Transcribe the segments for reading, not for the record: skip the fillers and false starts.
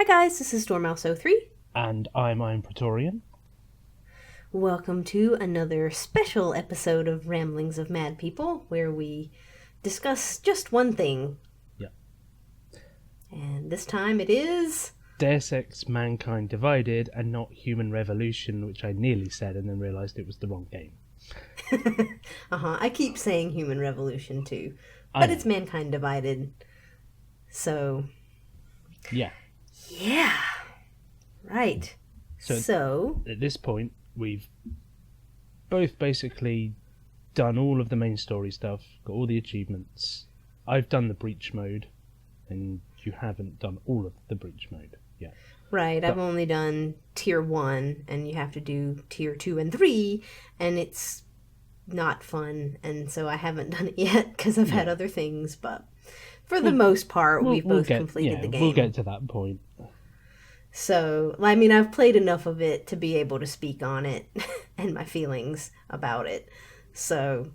guys, this is Dormouse03. And I'm Iron Praetorian. Welcome to another special episode of Ramblings of Mad People, where we discuss just one thing. Yeah. And this time it is... Deus Ex Mankind Divided and not Human Revolution, which I nearly said and then realised it was the wrong game. I keep saying Human Revolution too. But it's Mankind Divided. So... Yeah. Yeah. Right. So at this point, we've both basically done all of the main story stuff, got all the achievements. I've done the breach mode, and you haven't done all of the breach mode yet. Right, I've only done tier 1, and you have to do tier 2 and 3, and it's not fun, and so I haven't done it yet because I've had other things, but for the most part, we've both completed the game. We'll get to that point. So, I mean, I've played enough of it to be able to speak on it and my feelings about it. So,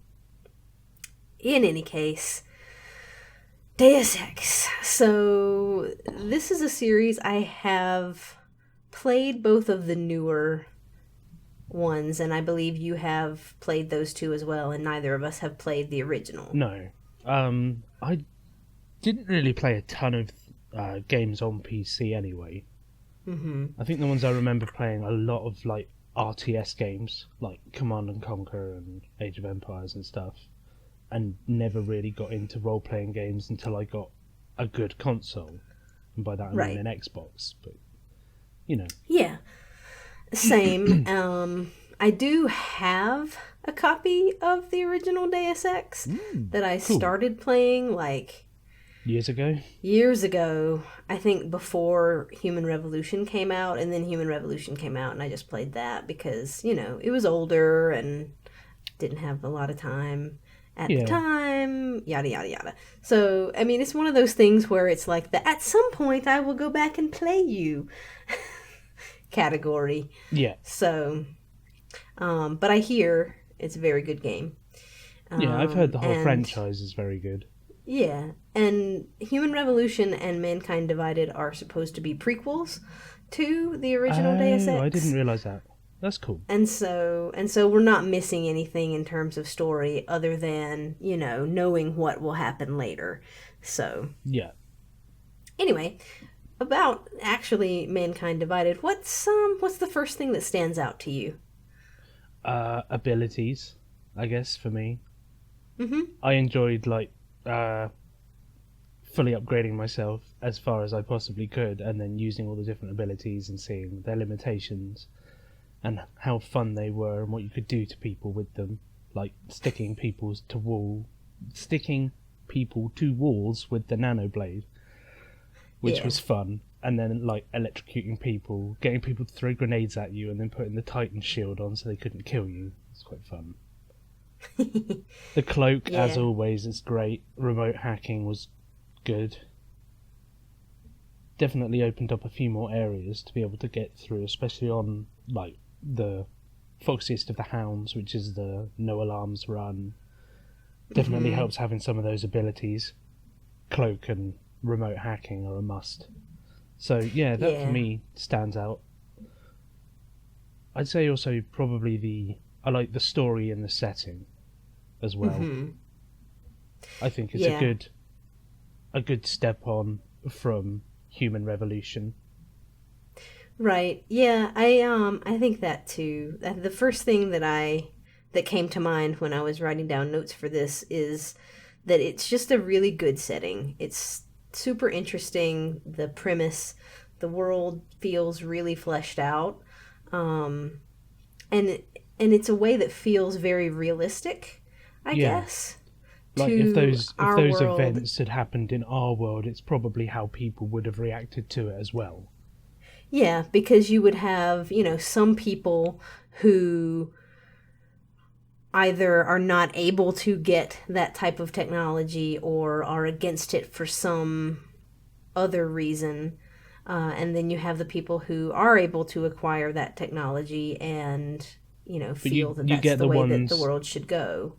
in any case, Deus Ex. So, this is a series I have played both of the newer ones, and I believe you have played those two as well, and neither of us have played the original. No. I didn't really play a ton of games on PC anyway. Mm-hmm. I think the ones I remember playing a lot of like RTS games, like Command and Conquer and Age of Empires and stuff, and never really got into role-playing games until I got a good console, and by that I mean an Xbox. But you know, yeah, same. I do have a copy of the original Deus Ex that I started playing like years ago. I think before Human Revolution came out, and then Human Revolution came out, and I just played that because, you know, it was older and didn't have a lot of time at the time, yada, yada, yada. So, I mean, it's one of those things where it's like the at some point I will go back and play you category. Yeah. So, but I hear it's a very good game. Yeah, I've heard the whole franchise is very good. Yeah, and Human Revolution and Mankind Divided are supposed to be prequels to the original Deus Ex. I didn't realise that. That's cool. And so we're not missing anything in terms of story other than, you know, knowing what will happen later. So yeah. Anyway, about actually Mankind Divided, what's the first thing that stands out to you? Abilities, I guess, for me. Mm-hmm. I enjoyed fully upgrading myself as far as I possibly could, and then using all the different abilities and seeing their limitations and how fun they were and what you could do to people with them, like sticking people to walls with the nano blade, which was fun, and then like electrocuting people, getting people to throw grenades at you, and then putting the Titan shield on so they couldn't kill you. It's quite fun. The cloak, as always, is great. Remote hacking was good. Definitely opened up a few more areas to be able to get through, especially on like the Foxiest of the Hounds, which is the no alarms run. Definitely helps having some of those abilities. Cloak and remote hacking are a must. So yeah, that for me stands out. I'd say also probably I like the story and the setting as well. Mm-hmm. I think it's a good step on from Human Revolution. Right. Yeah, I think that too. The first thing that came to mind when I was writing down notes for this is that it's just a really good setting. It's super interesting. The premise, the world feels really fleshed out. And it's a way that feels very realistic, I guess. Like if those events had happened in our world, it's probably how people would have reacted to it as well. Yeah, because you would have, you know, some people who either are not able to get that type of technology or are against it for some other reason. And then you have the people who are able to acquire that technology and, you know, feel that that's the way that the world should go.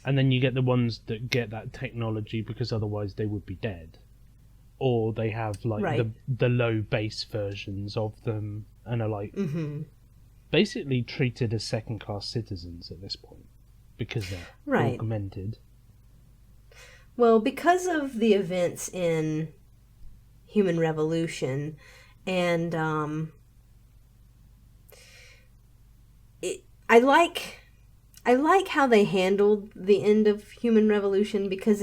And then you get the ones that get that technology because otherwise they would be dead. or they have like Right. the low base versions of them and are like Mm-hmm. basically treated as second class citizens at this point because they're Right. augmented. Well, because of the events in Human Revolution, and I like how they handled the end of Human Revolution because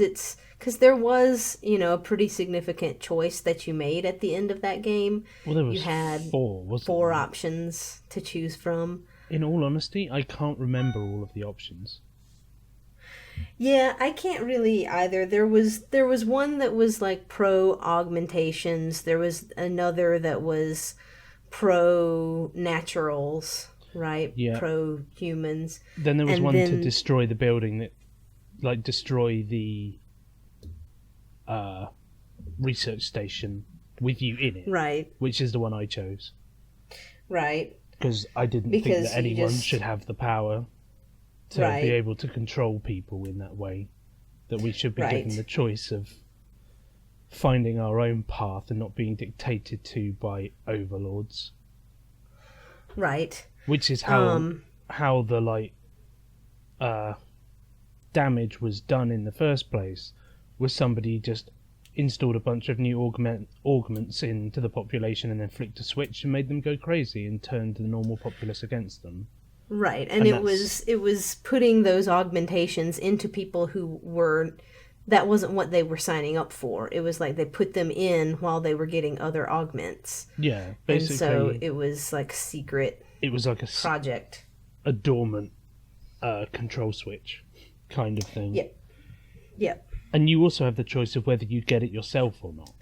there was, a pretty significant choice that you made at the end of that game. Well, there You was had wasn't four there? options to choose from. In all honesty, I can't remember all of the options. Yeah, I can't really either. There was one that was like pro augmentations. There was another that was pro naturals, right? Yeah. Pro humans. Then there was And one to then destroy the building that, like, destroy the research station with you in it, right, which is the one I chose right, because I didn't think because that you anyone just should have the power to right, be able to control people in that way. That we should be given right, the choice of finding our own path and not being dictated to by overlords. right. Which is how the like damage was done in the first place. Was somebody just installed a bunch of new augments into the population and then flicked a switch and made them go crazy and turned the normal populace against them. Right, and it that's- was putting those augmentations into people who were that wasn't what they were signing up for. It was like they put them in while they were getting other augments. Yeah, And basically, so it was like secret it was like project. a dormant control switch kind of thing. Yep. Yep. And you also have the choice of whether you get it yourself or not.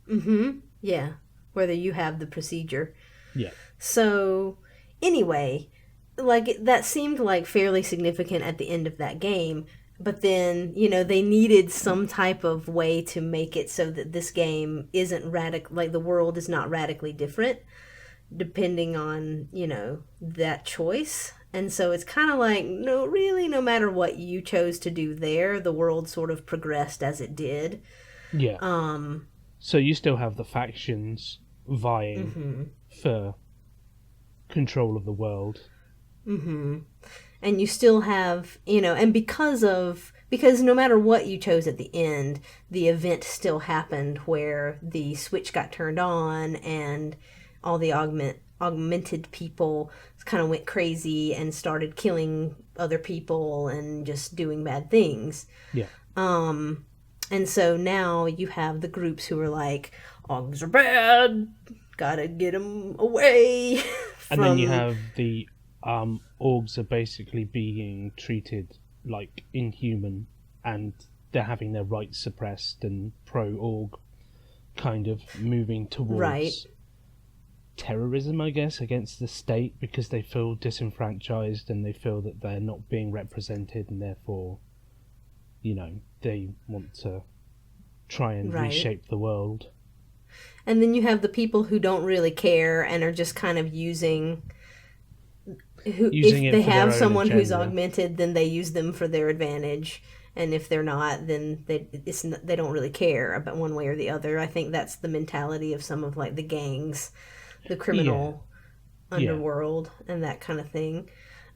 Mm-hmm. Yeah. Whether you have the procedure. Yeah. So anyway, that seemed like fairly significant at the end of that game. But then, they needed some type of way to make it so that this game isn't the world is not radically different depending on, that choice. And so it's kind of like, no matter what you chose to do there, the world sort of progressed as it did. Yeah. So you still have the factions vying for control of the world. Mm-hmm. And you still have, and because no matter what you chose at the end, the event still happened where the switch got turned on and all the augmented people kind of went crazy and started killing other people and just doing bad things. Yeah. And so now you have the groups who are like, Augs are bad, gotta get them away. And then you have the orgs are basically being treated like inhuman and they're having their rights suppressed and pro-org kind of moving towards terrorism, I guess, against the state because they feel disenfranchised and they feel that they're not being represented and therefore, they want to try and reshape the world. And then you have the people who don't really care and are just kind of using if they have someone who's augmented, then they use them for their advantage, and if they're not, then they don't really care about one way or the other. I think that's the mentality of some of like the gangs, the criminal underworld, and that kind of thing.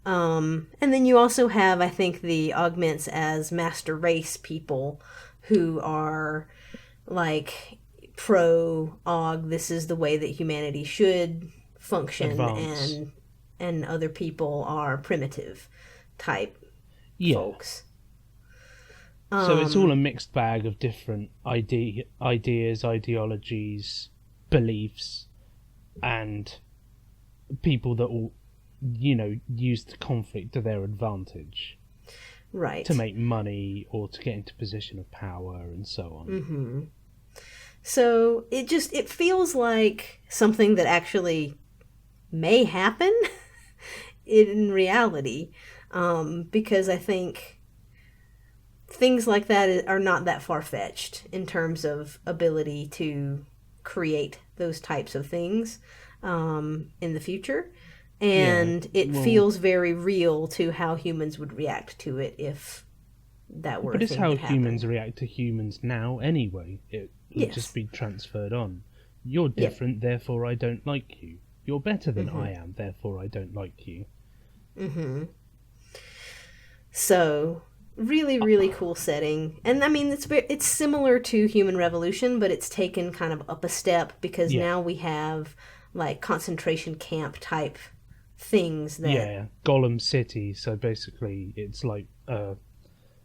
And then you also have, I think, the augments as master race people who are like pro-aug, this is the way that humanity should function, Advance. and other people are primitive type folks. So it's all a mixed bag of different ideas, ideologies, beliefs, and people that will, use the conflict to their advantage. Right. To make money or to get into a position of power and so on. Mm-hmm. So it feels like something that actually may happen in reality, because I think things like that are not that far-fetched in terms of ability to create those types of things in the future. And it feels very real to how humans would react to it if that were But a it's thing how that happened. humans react to humans now anyway. It will just be transferred on. You're different, therefore I don't like you. You're better than I am, therefore I don't like you. So, really, really cool setting. And I mean, it's similar to Human Revolution, but it's taken kind of up a step because now we have like concentration camp type things that... Yeah, Gollum City. So basically, it's like a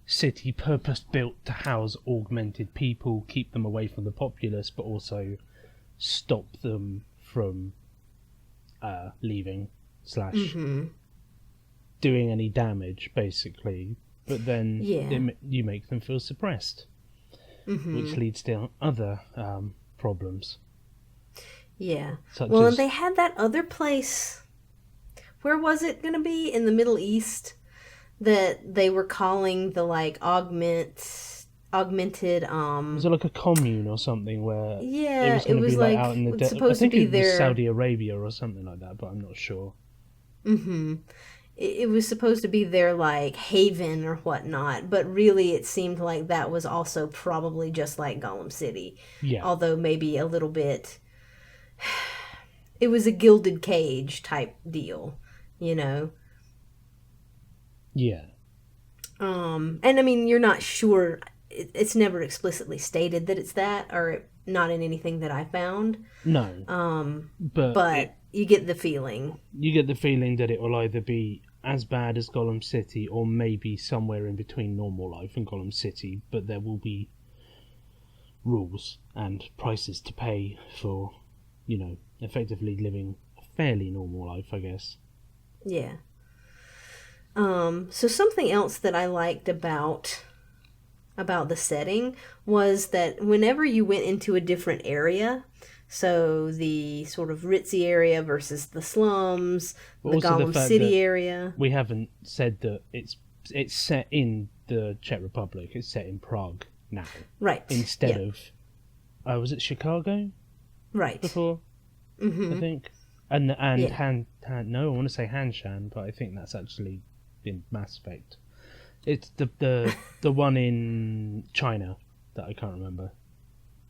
city purpose-built to house augmented people, keep them away from the populace, but also stop them from leaving / doing any damage, basically. But then you make them feel suppressed, which leads to other problems. Yeah. Well, and they had that other place. Where was it going to be? In the Middle East, that they were calling the like augmented. Was it like a commune or something where it was going to be like out in the desert? I think it was Saudi Arabia or something like that, but I'm not sure. It was supposed to be their like haven or whatnot, but really it seemed like that was also probably just like Gollum City. Yeah. Although maybe a little bit. It was a gilded cage type deal, you know. Yeah. And I mean, you're not sure. It's never explicitly stated that it's that, or not in anything that I found. No. But you get the feeling. You get the feeling that it will either be as bad as Gollum City or maybe somewhere in between normal life and Gollum City, but there will be rules and prices to pay for, you know, effectively living a fairly normal life, I guess. Yeah. So something else that I liked about the setting was that whenever you went into a different area, so the sort of ritzy area versus the slums, the Gollum City area. We haven't said that it's set in the Czech Republic. It's set in Prague now, right? Instead of, was it Chicago? Right. Before, I think, and no, I want to say Hanshan, but I think that's actually in Mass Effect. It's the one in China that I can't remember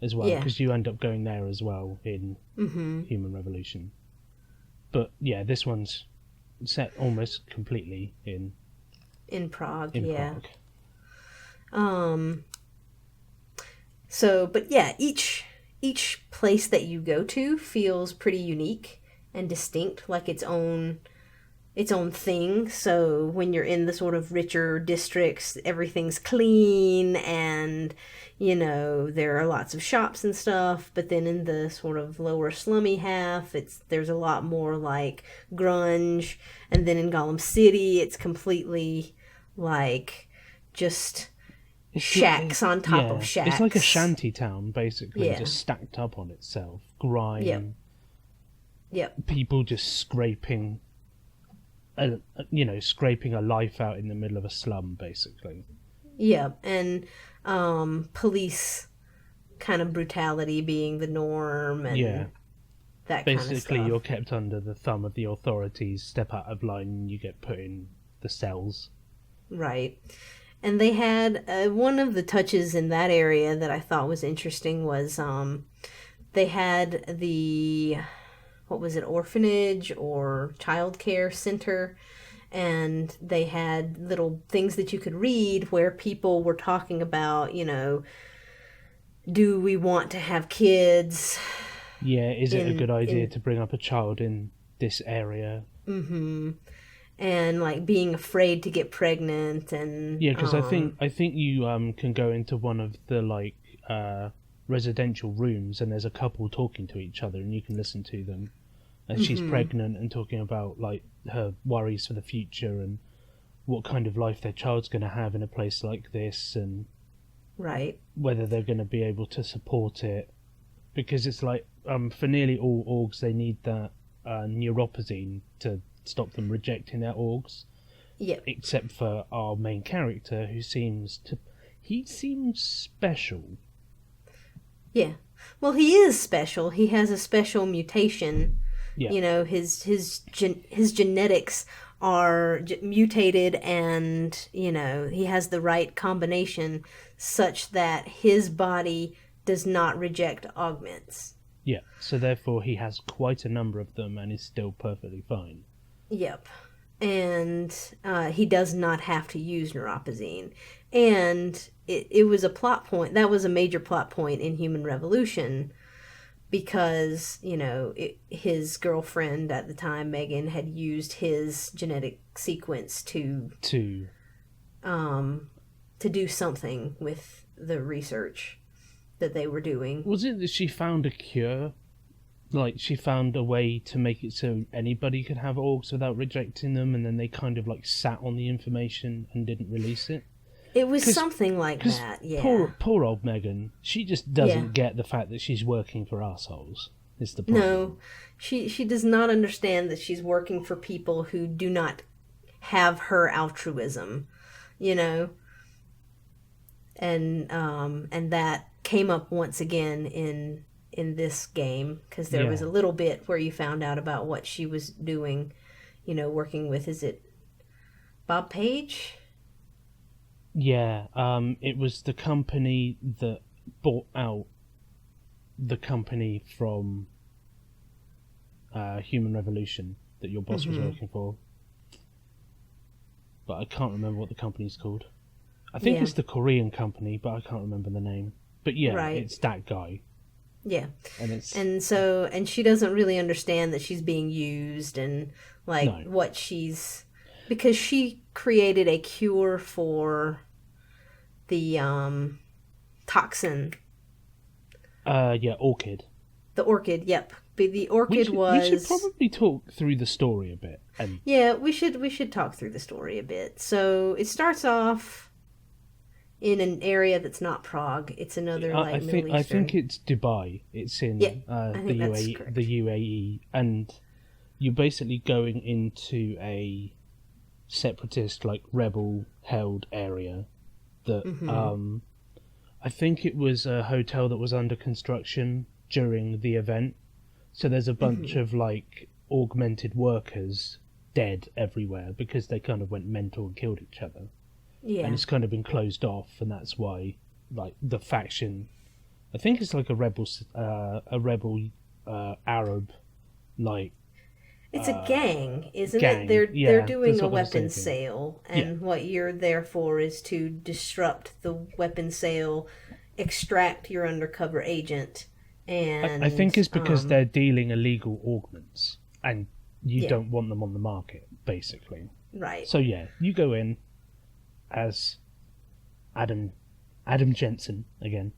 as well, because you end up going there as well in Human Revolution. But yeah, this one's set almost completely in Prague. Prague. So, but yeah, each place that you go to feels pretty unique and distinct, like its own thing. So when you're in the sort of richer districts, everything's clean and, you know, there are lots of shops and stuff. But then in the sort of lower slummy half, there's a lot more like grunge. And then in Gollum City, it's completely like just shacks on top of shacks. It's like a shanty town, basically, just stacked up on itself. Grime. Yep. People just scraping a life out in the middle of a slum, basically. Yeah, and police kind of brutality being the norm, and that kind of stuff. Basically, you're kept under the thumb of the authorities. Step out of line, and you get put in the cells. Right. And they had one of the touches in that area that I thought was interesting was they had the, what was it, orphanage or childcare center, and they had little things that you could read where people were talking about, you know, do we want to have kids? Yeah, is it a good idea to bring up a child in this area? Mm-hmm. And like being afraid to get pregnant, and because I think you can go into one of the like residential rooms, and there's a couple talking to each other, and you can listen to them. And she's pregnant and talking about like her worries for the future and what kind of life their child's going to have in a place like this, and whether they're going to be able to support it, because it's like for nearly all orgs they need that neuropazine to stop them rejecting their orgs. Yep. Except for our main character, who seems special. Yeah. Well, he is special. He has a special mutation. Yeah. You know, his genetics are mutated, and he has the right combination such that his body does not reject augments. Yeah, so therefore he has quite a number of them and is still perfectly fine. Yep. And he does not have to use neuropozyne. And it was a plot point. That was a major plot point in Human Revolution, because, his girlfriend at the time, Megan, had used his genetic sequence to do something with the research that they were doing. Was it that she found a cure? Like, she found a way to make it so anybody could have orgs without rejecting them, and then they kind of, sat on the information and didn't release it? It was something like that, yeah. Poor old Megan. She just doesn't get the fact that she's working for assholes. Is the problem. No, she does not understand that she's working for people who do not have her altruism, And that came up once again in this game, because there was a little bit where you found out about what she was doing, working with, is it Bob Page? Yeah, it was the company that bought out the company from Human Revolution that your boss was working for. But I can't remember what the company's called. I think it's the Korean company, but I can't remember the name. But it's that guy. Yeah. And and she doesn't really understand that she's being used, and what she's, because she created a cure for the toxin. Orchid. The orchid, yep. The orchid we should probably talk through the story a bit. Yeah, we should talk through the story a bit. So it starts off in an area that's not Prague. It's another Middle Eastern. I think it's Dubai. It's in the UAE, and you're basically going into a separatist, rebel held area that I think it was a hotel that was under construction during the event. So there's a bunch of augmented workers dead everywhere because they kind of went mental and killed each other. Yeah. And it's kind of been closed off, and that's why the faction, I think it's a rebel Arab it's a gang, isn't gang. it? They're doing a weapons sale, and what you're there for is to disrupt the weapons sale, extract your undercover agent, and I think it's because they're dealing illegal augments, and you don't want them on the market, basically. Right. So you go in as Adam Jensen again.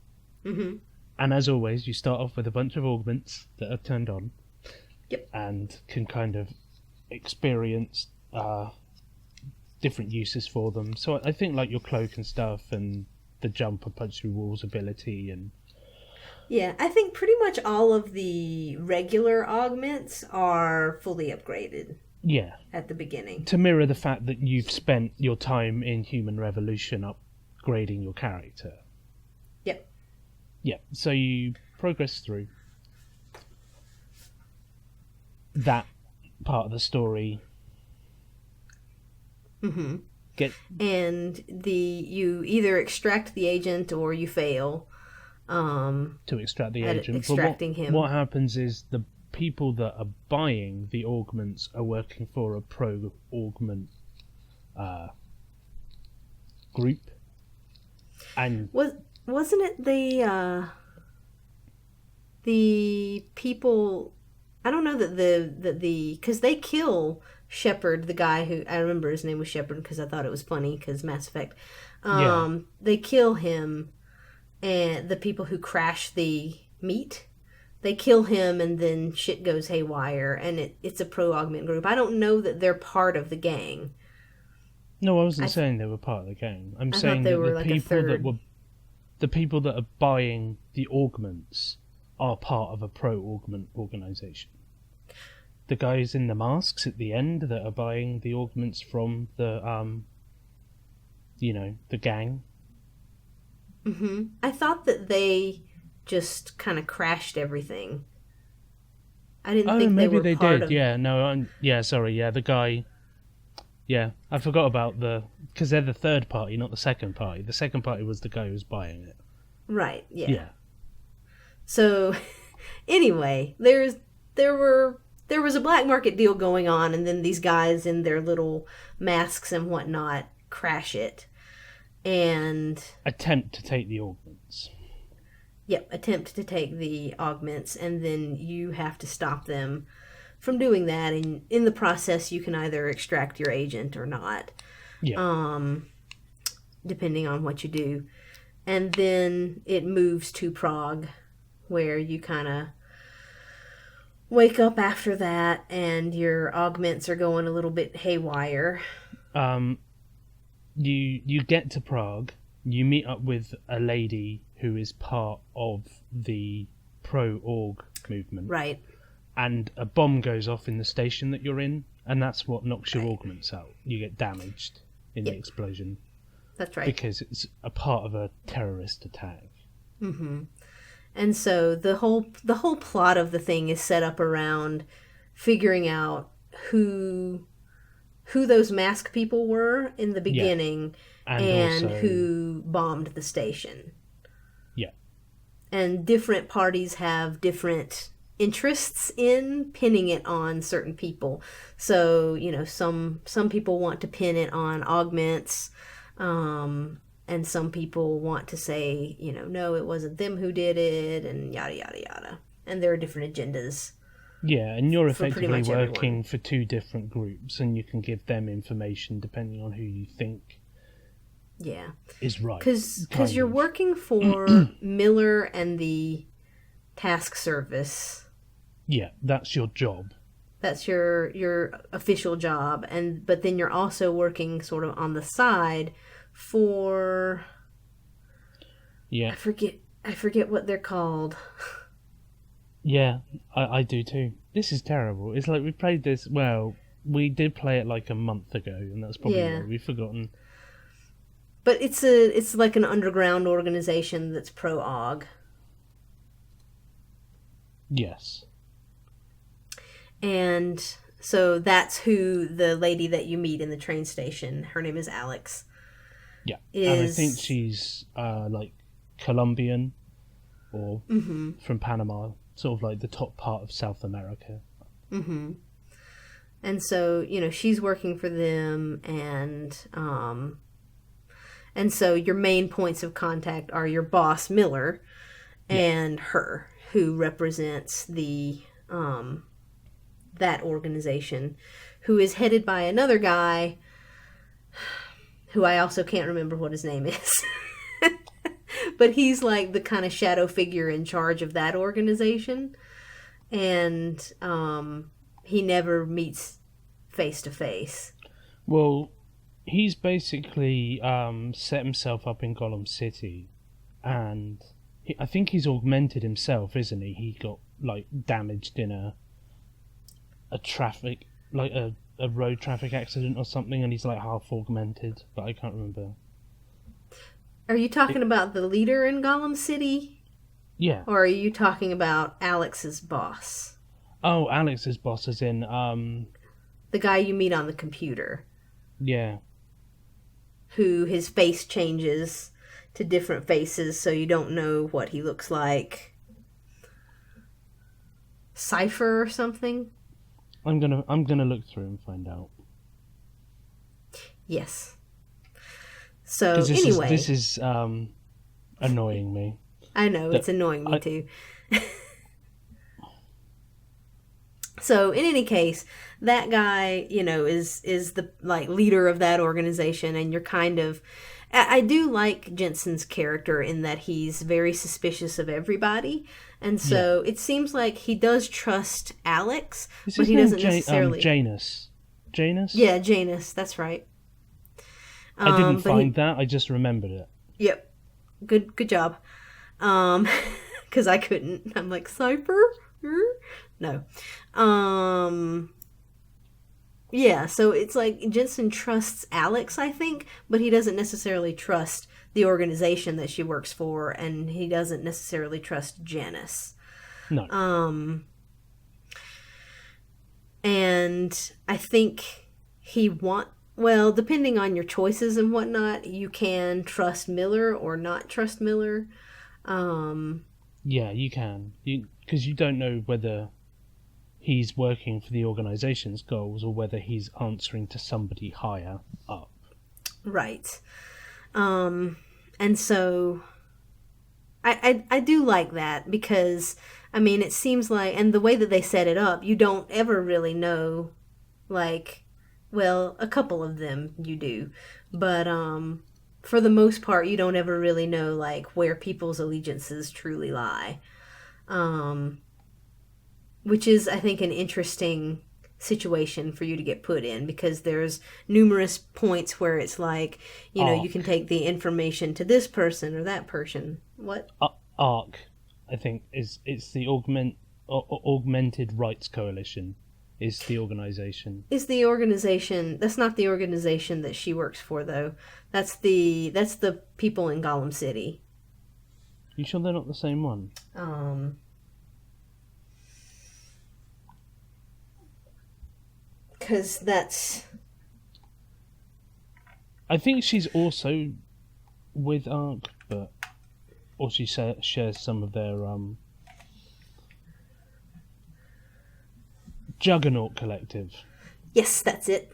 Mm-hmm. And as always, you start off with a bunch of augments that are turned on. Yep. And can kind of experience different uses for them. So I think your cloak and stuff, and the jump and punch through walls ability, and yeah, I think pretty much all of the regular augments are fully upgraded. Yeah. At the beginning. To mirror the fact that you've spent your time in Human Revolution upgrading your character. Yep. Yeah, so you progress through that part of the story. Mm-hmm. And you either extract the agent or you fail. To extract the agent. Extracting him. What happens is the people that are buying the augments are working for a pro-augment group. And wasn't it the people? I don't know that because they kill Shepard, the guy who I remember his name was Shepard because I thought it was funny because Mass Effect. They kill him, and the people who crash the meat. They kill him, and then shit goes haywire, and it's a pro-augment group. I don't know that they're part of the gang. No, I wasn't saying they were part of the gang. I'm saying that the people that are buying the augments are part of a pro-augment organization. The guys in the masks at the end that are buying the augments from the the gang. Mm-hmm. I thought that they just kind of crashed everything. I didn't think they were part did. of... Yeah, no, sorry. Yeah, the guy Yeah, I forgot about because they're the third party, not the second party. The second party was the guy who was buying it. Right, yeah. Yeah. So, anyway, there was a black market deal going on, and then these guys in their little masks and whatnot crash it. And attempt to take the augments. Yep, attempt to take the augments, and then you have to stop them from doing that. And in the process, you can either extract your agent or not, depending on what you do. And then it moves to Prague, where you kind of wake up after that, and your augments are going a little bit haywire. You get to Prague, you meet up with a lady who is part of the pro-org movement. Right. And a bomb goes off in the station that you're in, and that's what knocks your augments out. You get damaged in the explosion. That's right. Because it's a part of a terrorist attack. Mm-hmm. And so the whole plot of the thing is set up around figuring out who those mask people were in the beginning, and also, who bombed the station. Yeah. And different parties have different interests in pinning it on certain people. So, some people want to pin it on augments, and some people want to say, no, it wasn't them who did it, and yada, yada, yada. And there are different agendas. Yeah, and you're effectively working for two different groups, and you can give them information depending on who you think is right. Because you're working for Miller and the task service. Yeah, that's your job. That's your official job, but then you're also working sort of on the side for... Yeah. I forget what they're called. Yeah, I do too. This is terrible. It's like we played this... Well, we did play it like a month ago, and that's probably why we've forgotten. But it's like an underground organization that's pro-AUG. Yes. And so that's who the lady that you meet in the train station, her name is Alex. Yeah, and I think she's like Colombian or from Panama, sort of like the top part of South America. Mm-hmm. And so, she's working for them, and so your main points of contact are your boss, Miller, and her, who represents the that organization, who is headed by another guy who I also can't remember what his name is. But he's like the kind of shadow figure in charge of that organization. And he never meets face to face. Well, he's basically set himself up in Gollum City, and I think he's augmented himself, isn't he? He got like damaged in a traffic, like a road traffic accident or something, and he's like half augmented, but I can't remember. Are you talking about the leader in Gollum City? Yeah. Or are you talking about Alex's boss? Oh, Alex's boss is in the guy you meet on the computer. Yeah. Who his face changes to different faces, so you don't know what he looks like. Cypher or something? I'm gonna look through and find out. Yes. So anyway, this is annoying me. I know it's annoying me too. So in any case, that guy, is the like leader of that organization, and you're kind of. I do like Jensen's character in that he's very suspicious of everybody, and so it seems like he does trust Alex, but he doesn't necessarily. Janus. Janus? Yeah, Janus. That's right. I didn't find that. I just remembered it. Yep. Good job. Because I couldn't. I'm like, Cypher? No. Yeah, so it's like Jensen trusts Alex, I think, but he doesn't necessarily trust the organization that she works for, and he doesn't necessarily trust Janice. No. And I think he well, depending on your choices and whatnot, you can trust Miller or not trust Miller. Yeah, you can. Because you don't know whether he's working for the organization's goals or whether he's answering to somebody higher up. Right. And so I do like that because, I mean, it seems like, and the way that they set it up, you don't ever really know, like, well, a couple of them you do, but for the most part, you don't ever really know, like, where people's allegiances truly lie. Which is, I think, an interesting situation for you to get put in, because there's numerous points where it's like, you know, you can take the information to this person or that person. What? ARC, I think, it's the Augmented Rights Coalition is the organization. Is the organization, that's not the organization that she works for, though. That's the people in Gollum City. You sure they're not the same one? Because that's... I think she's also with ARC, or she shares some of their Juggernaut Collective. Yes, that's it.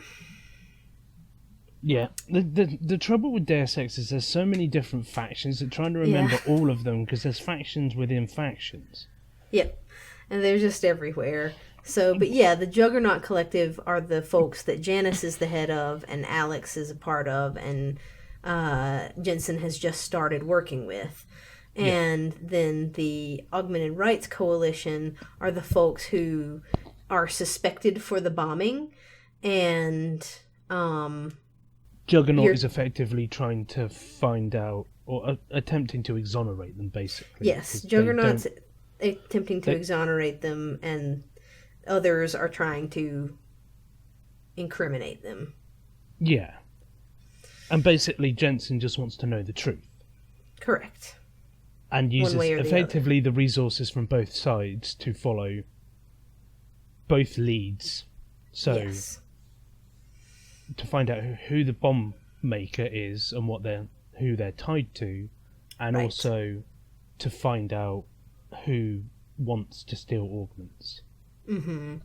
Yeah, the trouble with Deus Ex is there's so many different factions that trying to remember all of them, because there's factions within factions. Yep, and they're just everywhere. So, but yeah, the Juggernaut Collective are the folks that Janice is the head of and Alex is a part of, and Jensen has just started working with. And then the Augmented Rights Coalition are the folks who are suspected for the bombing, and Juggernaut is effectively trying to find out, or attempting to exonerate them, basically. Yes, Juggernaut's attempting to exonerate them, and others are trying to incriminate them. Yeah. And basically Jensen just wants to know the truth. Correct. And uses effectively the resources from both sides to follow both leads. So to find out who the bomb maker is and who they're tied to, and also to find out who wants to steal augments. Mm-hmm.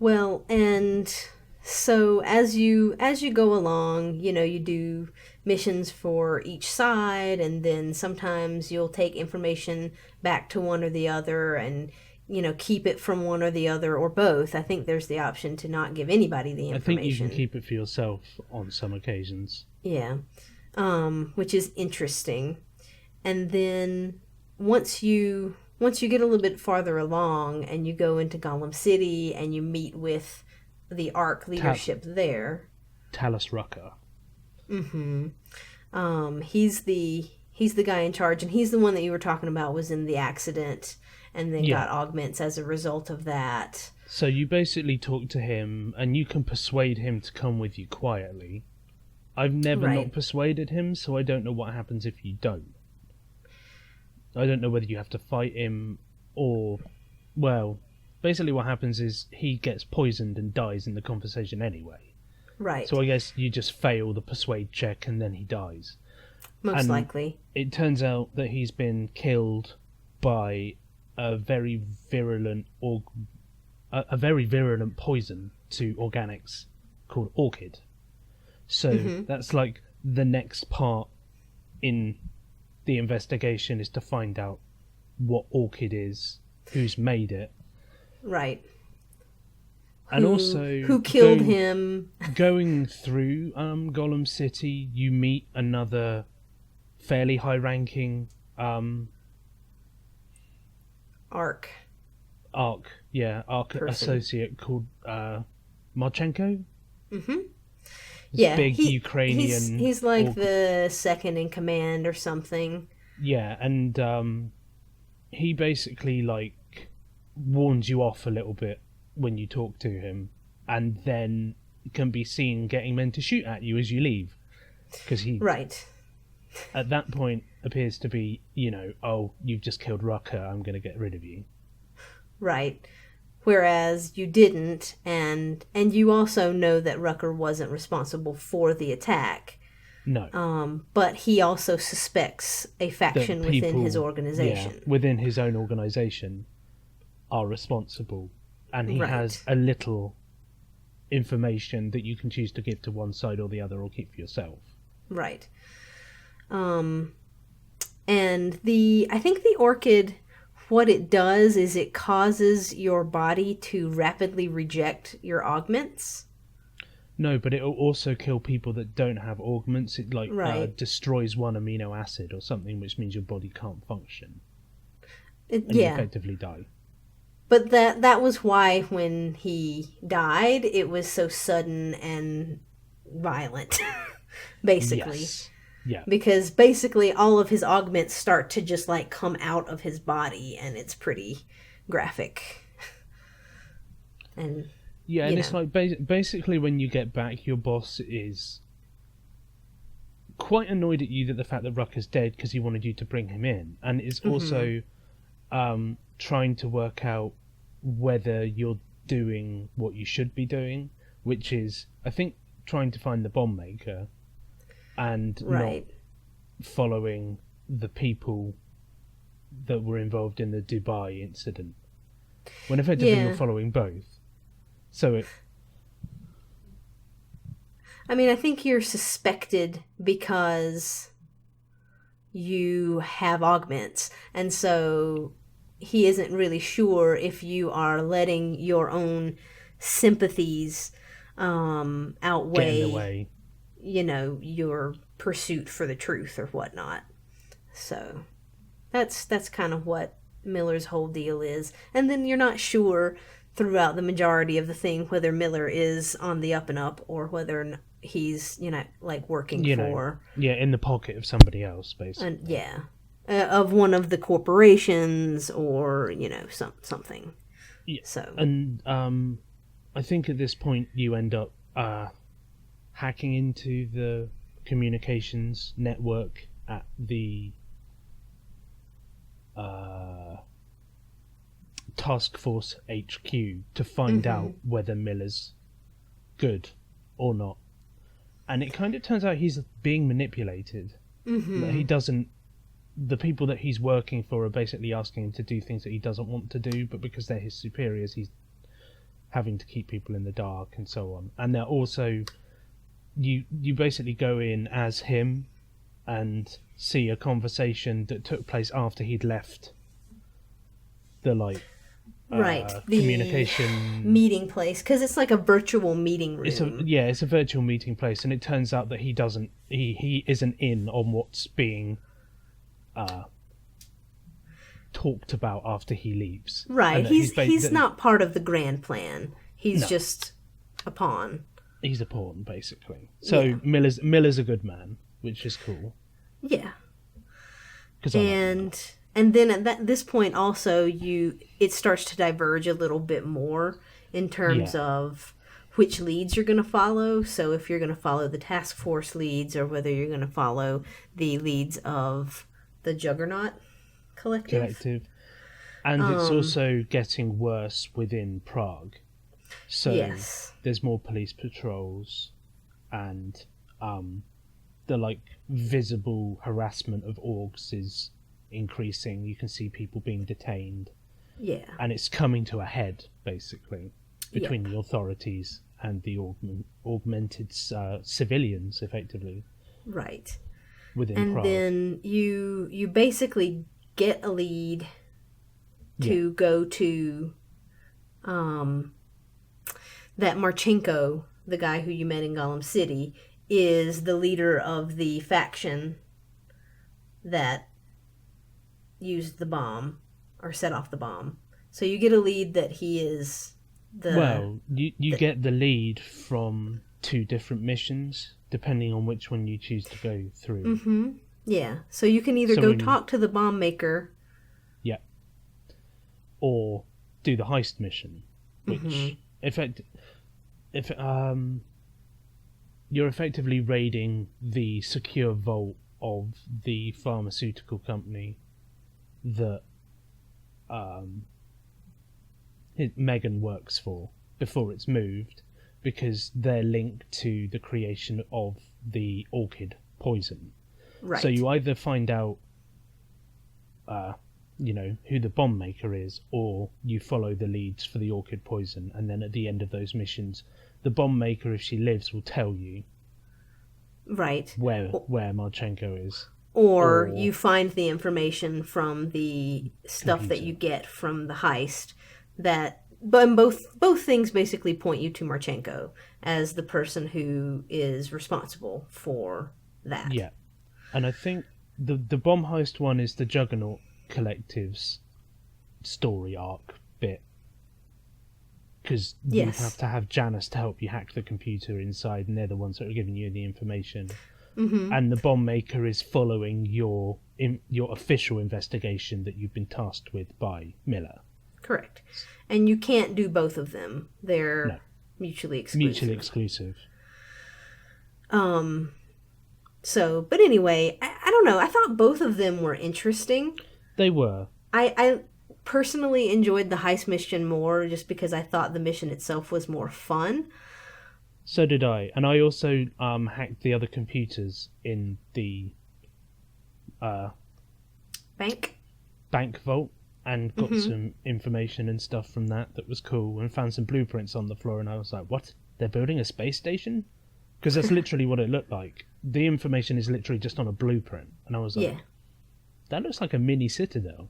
Well, and so as you go along, you know, you do missions for each side, and then sometimes you'll take information back to one or the other and, you know, keep it from one or the other or both. I think there's the option to not give anybody the information. I think you can keep it for yourself on some occasions. Yeah. Which is interesting. And then once you get a little bit farther along and you go into Gollum City and you meet with the ARC leadership there. Talus Rucker. Mm-hmm. He's the guy in charge, and he's the one that you were talking about was in the accident and then got augments as a result of that. So you basically talk to him and you can persuade him to come with you quietly. I've never not persuaded him, so I don't know what happens if you don't. I don't know whether you have to fight him or... Well, basically what happens is he gets poisoned and dies in the conversation anyway. Right. So I guess you just fail the persuade check and then he dies. Most likely. It turns out that he's been killed by a very virulent poison to organics called Orchid. So that's like the next part in the investigation, is to find out what Orchid is, who's made it. Right. And also who killed him. Going through Gollum City, you meet another fairly high-ranking ARC associate called Marchenko. Mm-hmm. This big Ukrainian. He's like the second in command or something. Yeah, and he basically like warns you off a little bit when you talk to him, and then can be seen getting men to shoot at you as you leave, because he at that point appears to be, you know, oh, you've just killed Rucker, I'm going to get rid of you. Right. whereas you didn't, and you also know that Rucker wasn't responsible for the attack. No. But he also suspects a faction within his organization. Yeah, within his own organization are responsible, and he has a little information that you can choose to give to one side or the other, or keep for yourself. Right. And I think the orchid, what it does is it causes your body to rapidly reject your augments. No, but it will also kill people that don't have augments. It destroys one amino acid or something, which means your body can't function. You effectively die. But that was why when he died, it was so sudden and violent, basically. Yes. Yeah. Because basically all of his augments start to just like come out of his body, and it's pretty graphic. And it's like basically when you get back, your boss is quite annoyed at you that the fact that Rucker's dead because he wanted you to bring him in, and is also trying to work out whether you're doing what you should be doing, which is, I think, trying to find the bomb maker and not following the people that were involved in the Dubai incident. When effectively you're following both. So I think you're suspected because you have augments, and so he isn't really sure if you are letting your own sympathies outweigh, your pursuit for the truth or whatnot. So that's kind of what Miller's whole deal is. And then you're not sure throughout the majority of the thing whether Miller is on the up and up or whether he's, working for... in the pocket of somebody else, basically. Of one of the corporations or, something. Yeah. So. And I think at this point you end up hacking into the communications network at the Task Force HQ to find out whether Miller's good or not. And it kind of turns out he's being manipulated. That he doesn't... The people that he's working for are basically asking him to do things that he doesn't want to do, but because they're his superiors, he's having to keep people in the dark and so on. And they're also... You basically go in as him and see a conversation that took place after he'd left the, the communication... meeting place, because it's like a virtual meeting room. It's a virtual meeting place, and it turns out that he isn't in on what's being... talked about after he leaves. Right, he's not part of the grand plan. He's just a pawn. He's a pawn, basically. So Miller's a good man, which is cool. Yeah. And then at this point also it starts to diverge a little bit more in terms of which leads you're going to follow. So if you're going to follow the task force leads or whether you're going to follow the leads of the Juggernaut collective. And it's also getting worse within Prague. So there's more police patrols, and the visible harassment of orgs is increasing. You can see people being detained. Yeah. And it's coming to a head, basically, between the authorities and the augmented civilians, effectively. Right. Within Prague. And then you basically get a lead to go to that Marchenko, the guy who you met in Golem City, is the leader of the faction that used the bomb or set off the bomb. So you get a lead that he is the... Well, you get the lead from 2 different missions, depending on which one you choose to go through. Mm-hmm. Yeah, so you can either go talk to the bomb maker... Yeah. Or do the heist mission, which... you're effectively raiding the secure vault of the pharmaceutical company that Megan works for before it's moved, because they're linked to the creation of the orchid poison. Right. So you either find out, who the bomb maker is, or you follow the leads for the orchid poison, and then at the end of those missions, the bomb maker, if she lives, will tell you right where Marchenko is. Or you find the information from the stuff computer that you get from the heist that, but both things basically point you to Marchenko as the person who is responsible for that. Yeah. And I think the bomb heist one is the Juggernaut Collective's story arc bit. Because you have to have Janice to help you hack the computer inside, and they're the ones that are giving you the information. Mm-hmm. And the bomb maker is following your official investigation that you've been tasked with by Miller. Correct. And you can't do both of them. They're mutually exclusive. So, but anyway, I don't know. I thought both of them were interesting. They were. I personally enjoyed the heist mission more just because I thought the mission itself was more fun. So did I. And I also hacked the other computers in the bank vault and got some information and stuff from that was cool, and found some blueprints on the floor, and I was like, what? They're building a space station? Because that's literally what it looked like. The information is literally just on a blueprint. And I was like, that looks like a mini citadel.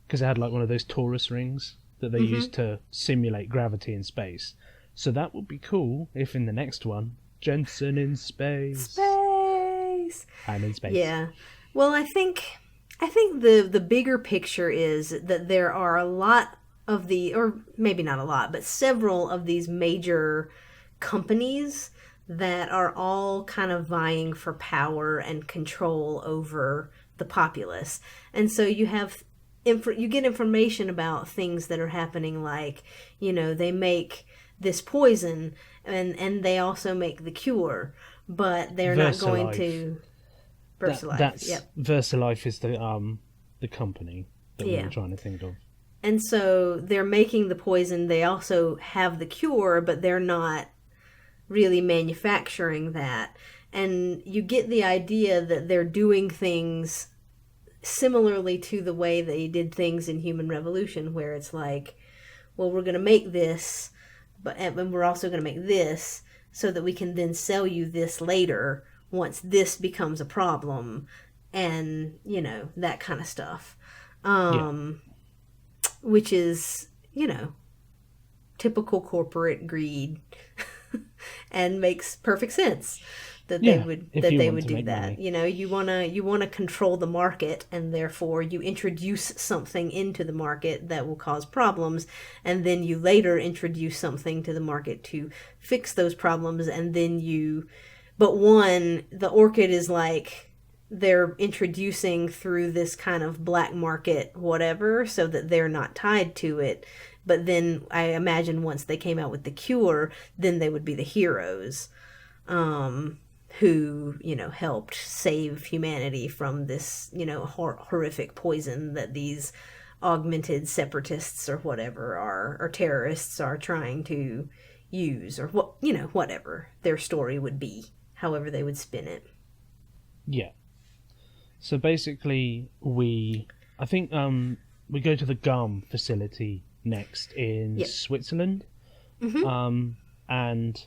Because it had like one of those torus rings that they use to simulate gravity in space. So that would be cool if in the next one, Jensen in space. I'm in space. Yeah. Well, I think the bigger picture is that there are a lot of or maybe not a lot, but several of these major companies that are all kind of vying for power and control over the populace. And so you have you get information about things that are happening, like, they make this poison and they also make the cure, but they're not going to VersaLife. VersaLife is the company that we were trying to think of. And so they're making the poison, they also have the cure, but they're not really manufacturing that. And you get the idea that they're doing things similarly to the way they did things in Human Revolution, where it's like, well, we're going to make this, and we're also going to make this so that we can then sell you this later once this becomes a problem, and that kind of stuff, which is typical corporate greed. And makes perfect sense that they would do that. Money. You want to control the market, and therefore you introduce something into the market that will cause problems, and then you later introduce something to the market to fix those problems, and then the orchid is like they're introducing through this kind of black market whatever, so that they're not tied to it. But then I imagine once they came out with the cure, then they would be the heroes, who, helped save humanity from this, horrific poison that these augmented separatists or whatever or terrorists are trying to use, or whatever their story would be, however they would spin it. Yeah. So basically we go to the GARM facility next in Switzerland, and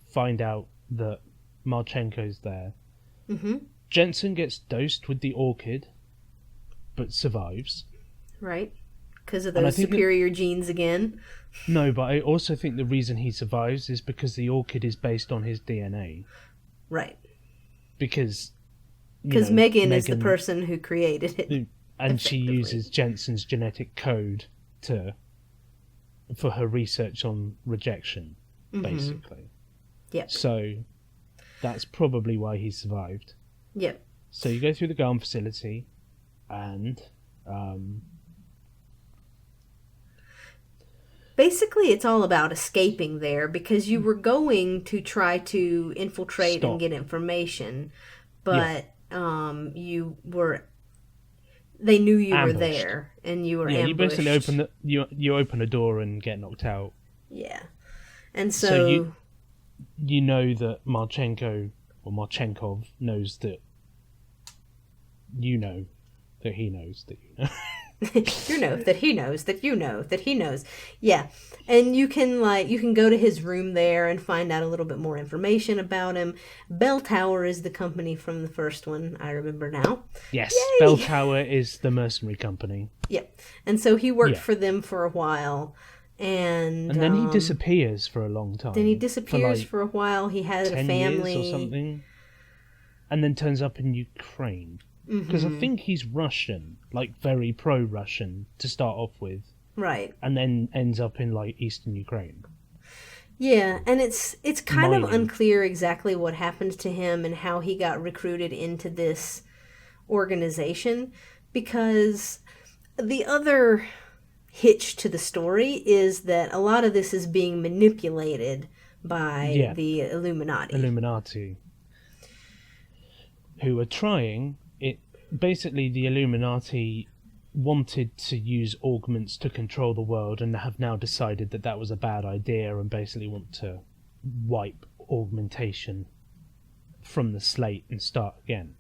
find out that Marchenko's there. Jensen gets dosed with the orchid, but survives. Right, because of those superior genes again. No, but I also think the reason he survives is because the orchid is based on his DNA. Right. Because Megan is the person who created it. And she uses Jensen's genetic code for her research on rejection, basically. Yep. So that's probably why he survived. Yep. So you go through the GARM facility, and basically it's all about escaping there, because you were going to try to infiltrate and get information, but they knew you were ambushed. there and you were Yeah, ambushed. you basically you open a door and get knocked out. Yeah. And So you know that Marchenkov knows that you know that he knows that you know. you know that he knows that you know that he knows. Yeah. And you can go to his room there and find out a little bit more information about him. Bell Tower is the company from the first one, I remember now. Yes, Yay! Bell Tower is the mercenary company. Yep. And so he worked for them for a while. And then he disappears for a long time. Then he disappears for a while. He had 10 a family. years or something. And then turns up in Ukraine. Because I think he's Russian, like very pro-Russian to start off with. Right. And then ends up in like Eastern Ukraine. Yeah, and it's kind of unclear exactly what happened to him and how he got recruited into this organization, because the other hitch to the story is that a lot of this is being manipulated by the Illuminati. Who are trying it. Basically, the Illuminati wanted to use augments to control the world and have now decided that that was a bad idea and basically want to wipe augmentation from the slate and start again.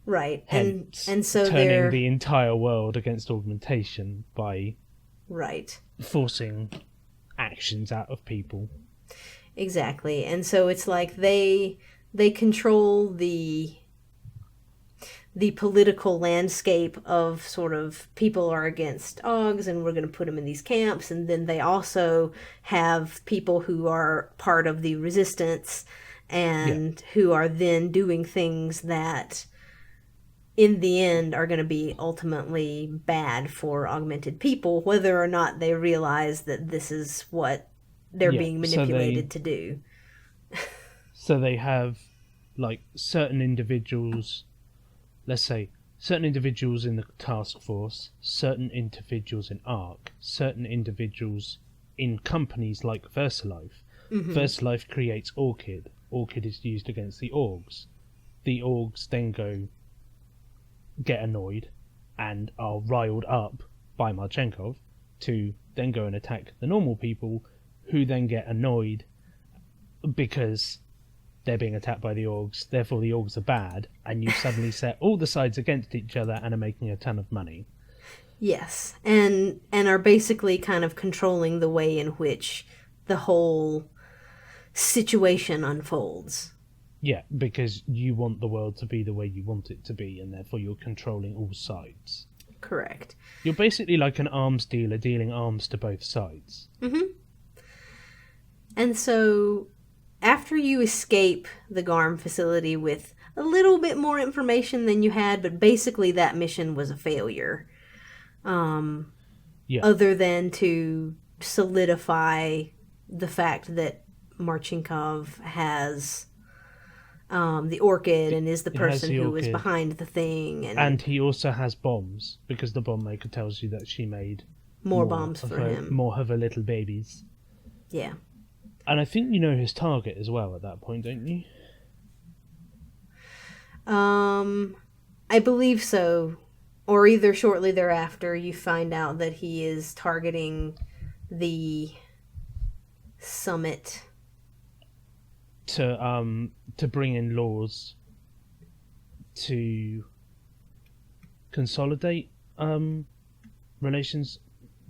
Right. Hence, and so turning the entire world against augmentation by forcing actions out of people. Exactly. And so it's like they control the political landscape of sort of people are against Augs and we're going to put them in these camps. And then they also have people who are part of the resistance and who are then doing things that in the end are going to be ultimately bad for augmented people, whether or not they realize that this is what they're being manipulated to do. So they have like certain individuals, let's say certain individuals in the task force, certain individuals in ARC, certain individuals in companies like VersaLife. VersaLife creates Orchid. Orchid is used against the Orgs. The Orgs then get annoyed and are riled up by Marchenkov to then go and attack the normal people, who then get annoyed because they're being attacked by the Orgs, therefore the Orgs are bad, and you suddenly set all the sides against each other and are making a ton of money. Yes, and are basically kind of controlling the way in which the whole situation unfolds. Yeah, because you want the world to be the way you want it to be, and therefore you're controlling all sides. Correct. You're basically like an arms dealer dealing arms to both sides. And so after you escape the GARM facility with a little bit more information than you had, but basically that mission was a failure. Other than to solidify the fact that Marchenkov has the Orchid and is the person who was behind the thing. And he also has bombs, because the bomb maker tells you that she made more bombs for him. More of her little babies. Yeah. And I think you know his target as well at that point, don't you? I believe so. Or either shortly thereafter you find out that he is targeting the summit to bring in laws to consolidate relations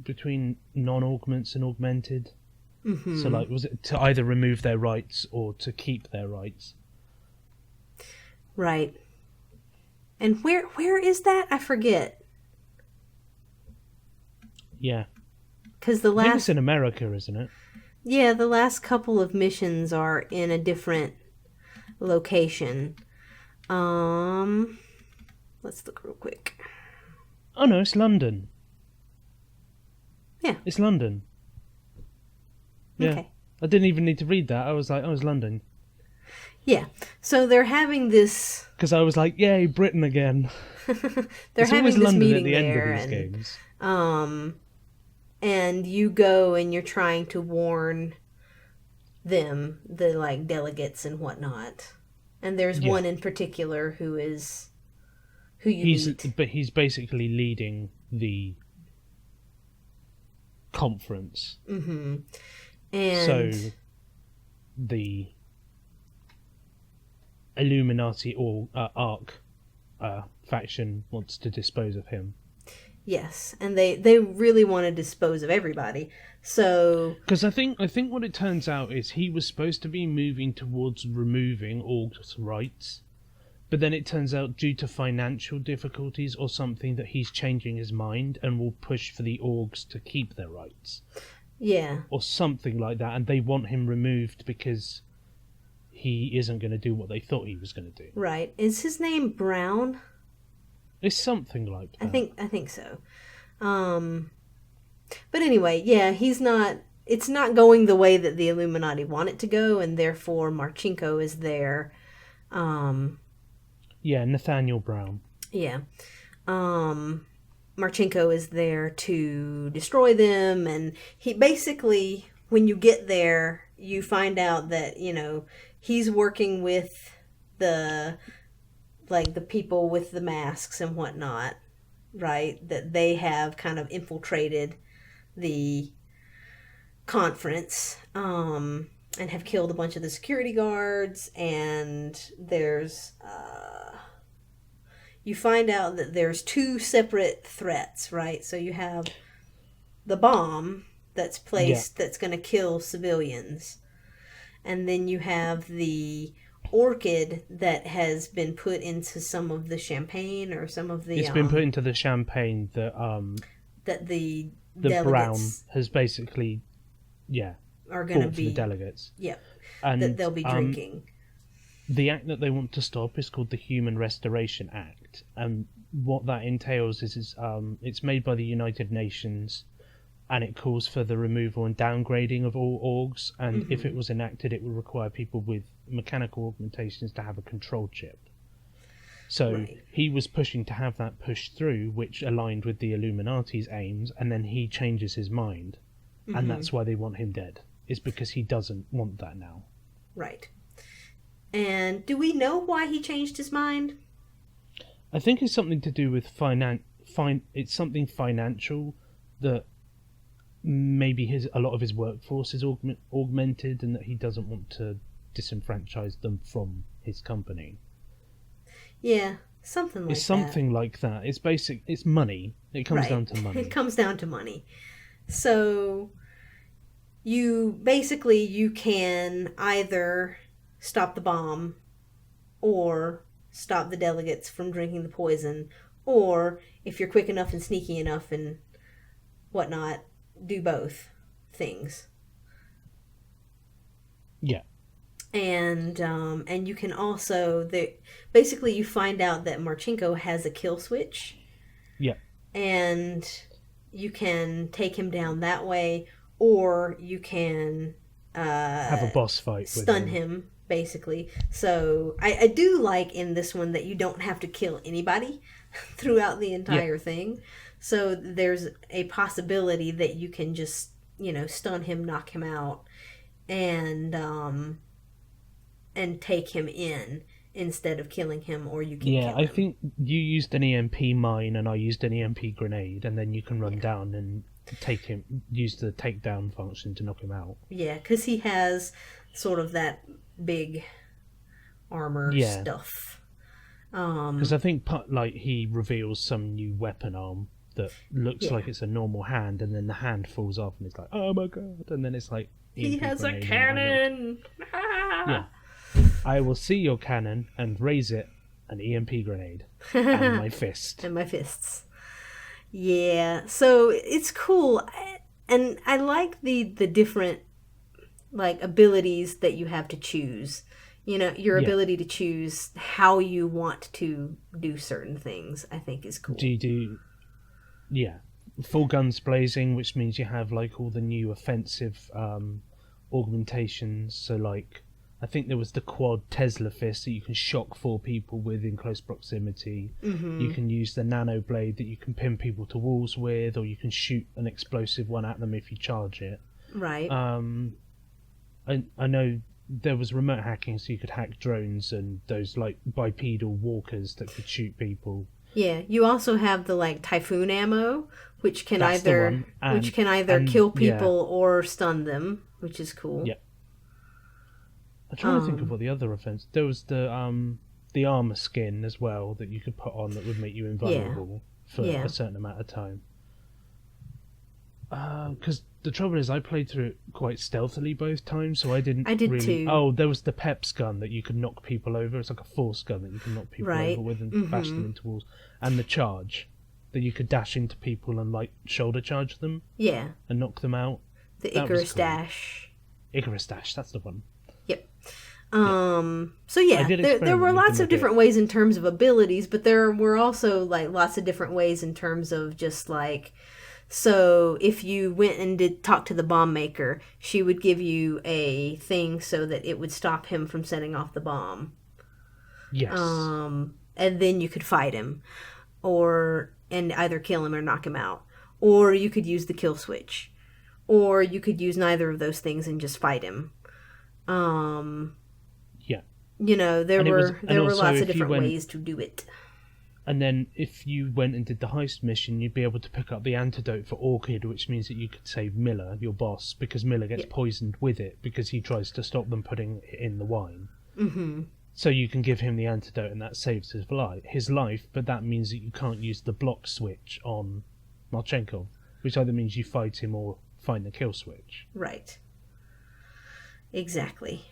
between non-augments and augmented. So, like, was it to either remove their rights or to keep their rights? Right. And where is that? I forget. Yeah. Because I think it's in America, isn't it? Yeah, the last couple of missions are in a different location. Let's look real quick. Oh no, it's London. Yeah. It's London. Yeah. Okay. I didn't even need to read that. I was like, oh, it's London. Yeah. So they're having this... Because I was like, yay, Britain again. They're having this London meeting at the there, end of these games. And you go and you're trying to warn them, the like delegates and whatnot. And there's one in particular who is who you meet. But he's basically leading the conference. Mm-hmm. And so the Illuminati or ARC faction wants to dispose of him. Yes, and they really want to dispose of everybody. So because I think what it turns out is he was supposed to be moving towards removing Aug's rights, but then it turns out due to financial difficulties or something that he's changing his mind and will push for the Orgs to keep their rights. Yeah. Or something like that, and they want him removed because he isn't going to do what they thought he was going to do. Right. Is his name Brown? It's something like that. I think so. But anyway, yeah, it's not going the way that the Illuminati want it to go, and therefore Marchenko is there. Yeah, Nathaniel Brown. Yeah. Marchenko is there to destroy them, and he basically, when you get there, you find out that, he's working with the people with the masks and whatnot, right? That they have kind of infiltrated the conference, and have killed a bunch of the security guards, and there's, you find out that there's two separate threats, right? So you have the bomb that's placed that's going to kill civilians. And then you have the orchid that has been put into some of the champagne or some of the... It's been put into the champagne that the Brown has basically, are going to be... the delegates. Yep. And that they'll be drinking. The act that they want to stop is called the Human Restoration Act, and what that entails is it's made by the United Nations, and it calls for the removal and downgrading of all orgs, and if it was enacted, it would require people with mechanical augmentations to have a control chip. So he was pushing to have that pushed through, which aligned with the Illuminati's aims, and then he changes his mind, and that's why they want him dead. It's because he doesn't want that now. Right. And do we know why he changed his mind? I think it's something to do with it's something financial, that maybe a lot of his workforce is augmented, and that he doesn't want to disenfranchise them from his company. Yeah, something like that. It's something like that. It's basic. It's money. It comes down to money. It comes down to money. So you can either stop the bomb, or stop the delegates from drinking the poison, or if you're quick enough and sneaky enough and whatnot, do both things. Yeah. And you can also basically you find out that Marchenko has a kill switch. Yeah. And you can take him down that way, or you can have a boss fight, stun him basically. So I do like in this one that you don't have to kill anybody throughout the entire thing. So there's a possibility that you can just, stun him, knock him out, and take him in instead of killing him, or you can kill him. I think you used an EMP mine and I used an EMP grenade, and then you can run down and use the takedown function to knock him out. Yeah, because he has sort of that big armor stuff. Because I think he reveals some new weapon arm that looks like it's a normal hand, and then the hand falls off and it's like, oh my god, and then it's like, he has a cannon. Yeah, I will see your cannon and raise it an EMP grenade and my fist and my fists. Yeah, so it's cool, and I like the different abilities that you have to choose. Your ability to choose how you want to do certain things, I think is cool. Do you do full guns blazing, which means you have all the new offensive augmentations. So I think there was the quad Tesla fist that you can shock 4 people with in close proximity. You can use the nano blade that you can pin people to walls with, or you can shoot an explosive one at them if you charge it. Right. I know there was remote hacking, so you could hack drones and those bipedal walkers that could shoot people. Yeah, you also have the like typhoon ammo, which can That's the either one. And, kill yeah, people or stun them, which is cool. yeah. I'm trying to think of what the other offense. There was the armor skin as well that you could put on that would make you invulnerable for a certain amount of time. Because the trouble is, I played through it quite stealthily both times, so I did really. Too. Oh, there was the Peps gun that you could knock people over. It's like a force gun that you can knock people over with and bash them into walls. And the charge that you could dash into people and like shoulder charge them. Yeah. And knock them out. The Icarus dash. Icarus dash, that's the one. Yep. So yeah, there were lots of different ways in terms of abilities, but there were also like lots of different ways in terms of just like, so if you went and did talk to the bomb maker, she would give you a thing so that it would stop him from setting off the bomb. Yes. And then you could fight him, and either kill him or knock him out, or you could use the kill switch, or you could use neither of those things and just fight him. Yeah. You know, there were lots of different ways to do it. And then if you went and did the heist mission, you'd be able to pick up the antidote for Orchid, which means that you could save Miller, your boss, because Miller gets poisoned with it because he tries to stop them putting it in the wine. Mm-hmm. So you can give him the antidote and that saves his life, but that means that you can't use the block switch on Marchenkov, which either means you fight him or find the kill switch. Right. Exactly.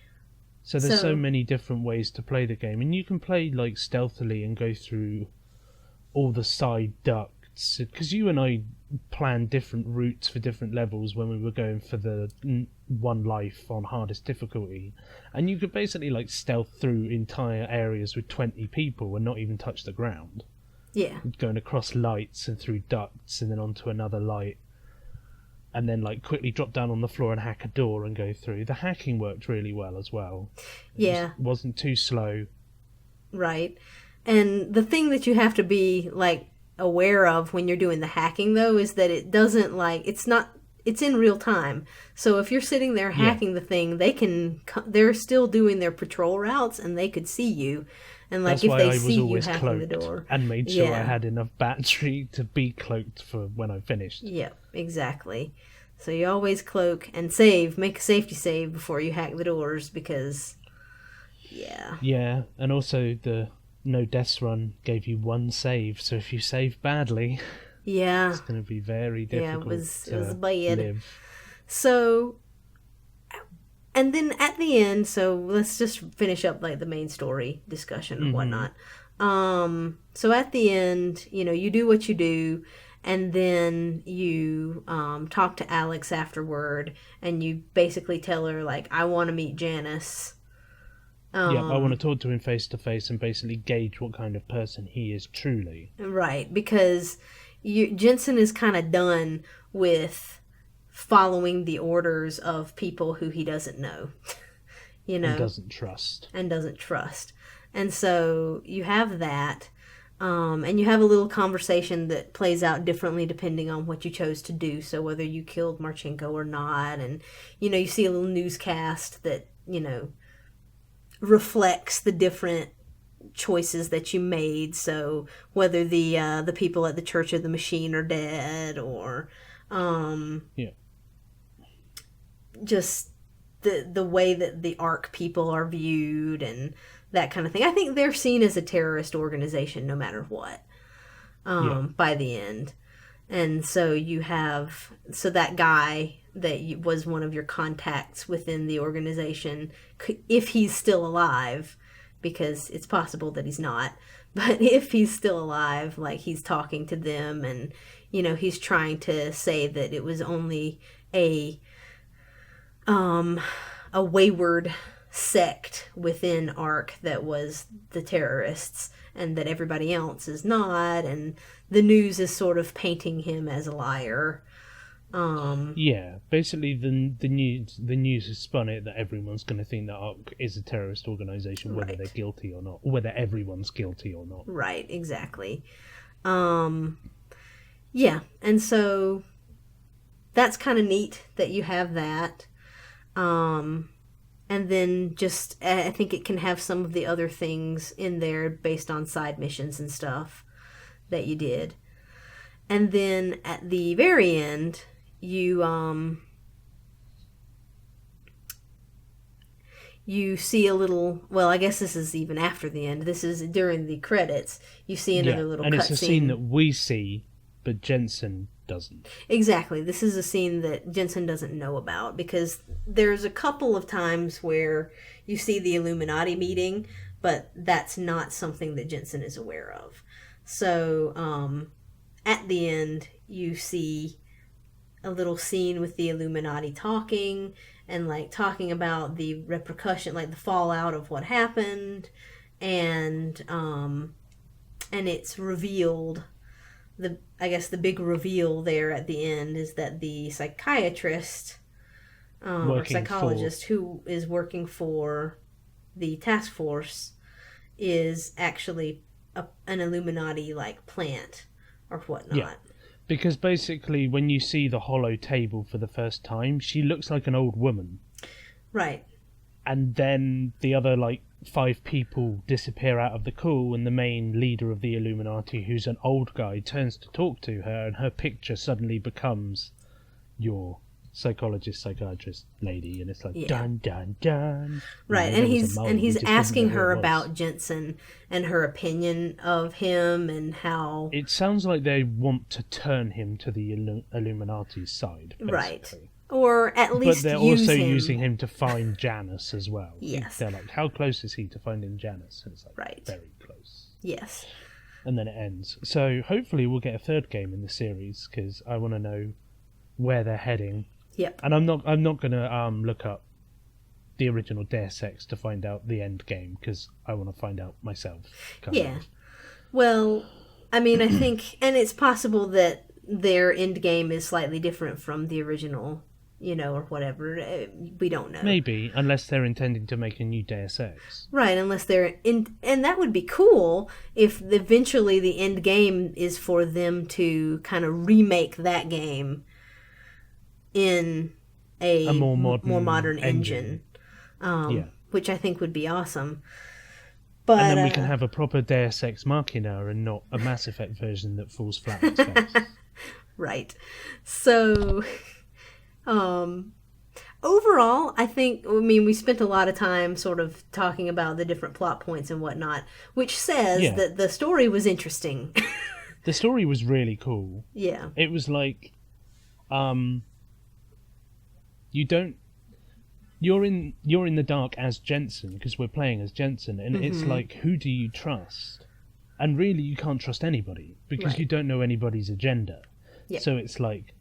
So there's so many different ways to play the game, and you can play like stealthily and go through all the side ducts, because you and I planned different routes for different levels when we were going for the one life on hardest difficulty, and you could basically like stealth through entire areas with 20 people and not even touch the ground. Yeah. Going across lights and through ducts and then onto another light, and then like quickly drop down on the floor and hack a door and go through. The hacking worked really well as well. Yeah. It wasn't too slow. Right. And the thing that you have to be like aware of when you're doing the hacking though is that it doesn't like, it's in real time. So if you're sitting there hacking the thing, they're still doing their patrol routes and they could see you. And like, that's if why they I see was you hacking cloaked the door, and made sure I had enough battery to be cloaked for when I finished. Yep, exactly. So you always cloak and make a safety save before you hack the doors because, Yeah, and also the no deaths run gave you one save, so if you save badly, it's going to be very difficult. Yeah, it was bad. Live. So, and then at the end, so let's just finish up like the main story discussion and whatnot. So at the end, you know, you do what you do, and then you talk to Alex afterward, and you basically tell her like, I want to meet Janice. I want to talk to him face to face and basically gauge what kind of person he is truly. Right, because Jensen is kind of done with following the orders of people who he doesn't know, you know, and doesn't trust. And so you have that, and you have a little conversation that plays out differently depending on what you chose to do. So whether you killed Marchenko or not, and you know, you see a little newscast that, you know, reflects the different choices that you made. So whether the people at the Church of the Machine are dead, or just the way that the ARC people are viewed and that kind of thing. I think they're seen as a terrorist organization no matter what by the end. And so you have, that guy that was one of your contacts within the organization, if he's still alive, because it's possible that he's not, but if he's still alive, like he's talking to them and, you know, he's trying to say that it was only a wayward sect within ARC that was the terrorists and that everybody else is not, and the news is sort of painting him as a liar. Basically the news has spun it that everyone's going to think that ARC is a terrorist organization, whether they're guilty or not, or whether everyone's guilty or not. Right, exactly. And so that's kind of neat that you have that. And then just, I think it can have some of the other things in there based on side missions and stuff that you did. And then at the very end, you see a little, well, I guess this is even after the end. This is during the credits. You see another little cutscene. And it's a scene that we see, but Jensen doesn't. Exactly. This is a scene that Jensen doesn't know about, because there's a couple of times where you see the Illuminati meeting, but that's not something that Jensen is aware of. So at the end, you see a little scene with the Illuminati talking, and like talking about the repercussion, like the fallout of what happened, and it's revealed. I guess the big reveal there at the end is that the psychiatrist or psychologist who is working for the task force is actually an Illuminati like plant or whatnot. Yeah. Because basically, when you see the hollow table for the first time, she looks like an old woman. Right. And then the other, 5 people disappear out of the call, and the main leader of the Illuminati, who's an old guy, turns to talk to her, and her picture suddenly becomes your psychiatrist lady, and it's like, dun, dun, dun. Right, and he's asking her about Jensen and her opinion of him and how... It sounds like they want to turn him to the Illuminati's side, basically. Right. Or at least But they're also using him to find Janice as well. Yes. They're like, how close is he to finding Janice? And it's like, right. Very close. Yes. And then it ends. So hopefully we'll get a third game in the series, because I want to know where they're heading. Yep. And I'm not going to look up the original Deus Ex to find out the end game, because I want to find out myself. Yeah. Well, I mean, I think, and it's possible that their end game is slightly different from the original, or whatever. We don't know. Maybe, unless they're intending to make a new Deus Ex. Right, unless they're and that would be cool if eventually the end game is for them to kind of remake that game in a more modern engine. Which I think would be awesome. But, and then we can have a proper Deus Ex Machina and not a Mass Effect version that falls flat on its face. Right. So, overall, I mean, we spent a lot of time sort of talking about the different plot points and whatnot, which says that the story was interesting. The story was really cool. Yeah. It was like, you're in the dark as Jensen, because we're playing as Jensen, and it's like, who do you trust? And really, you can't trust anybody, because you don't know anybody's agenda. Yep. So it's like,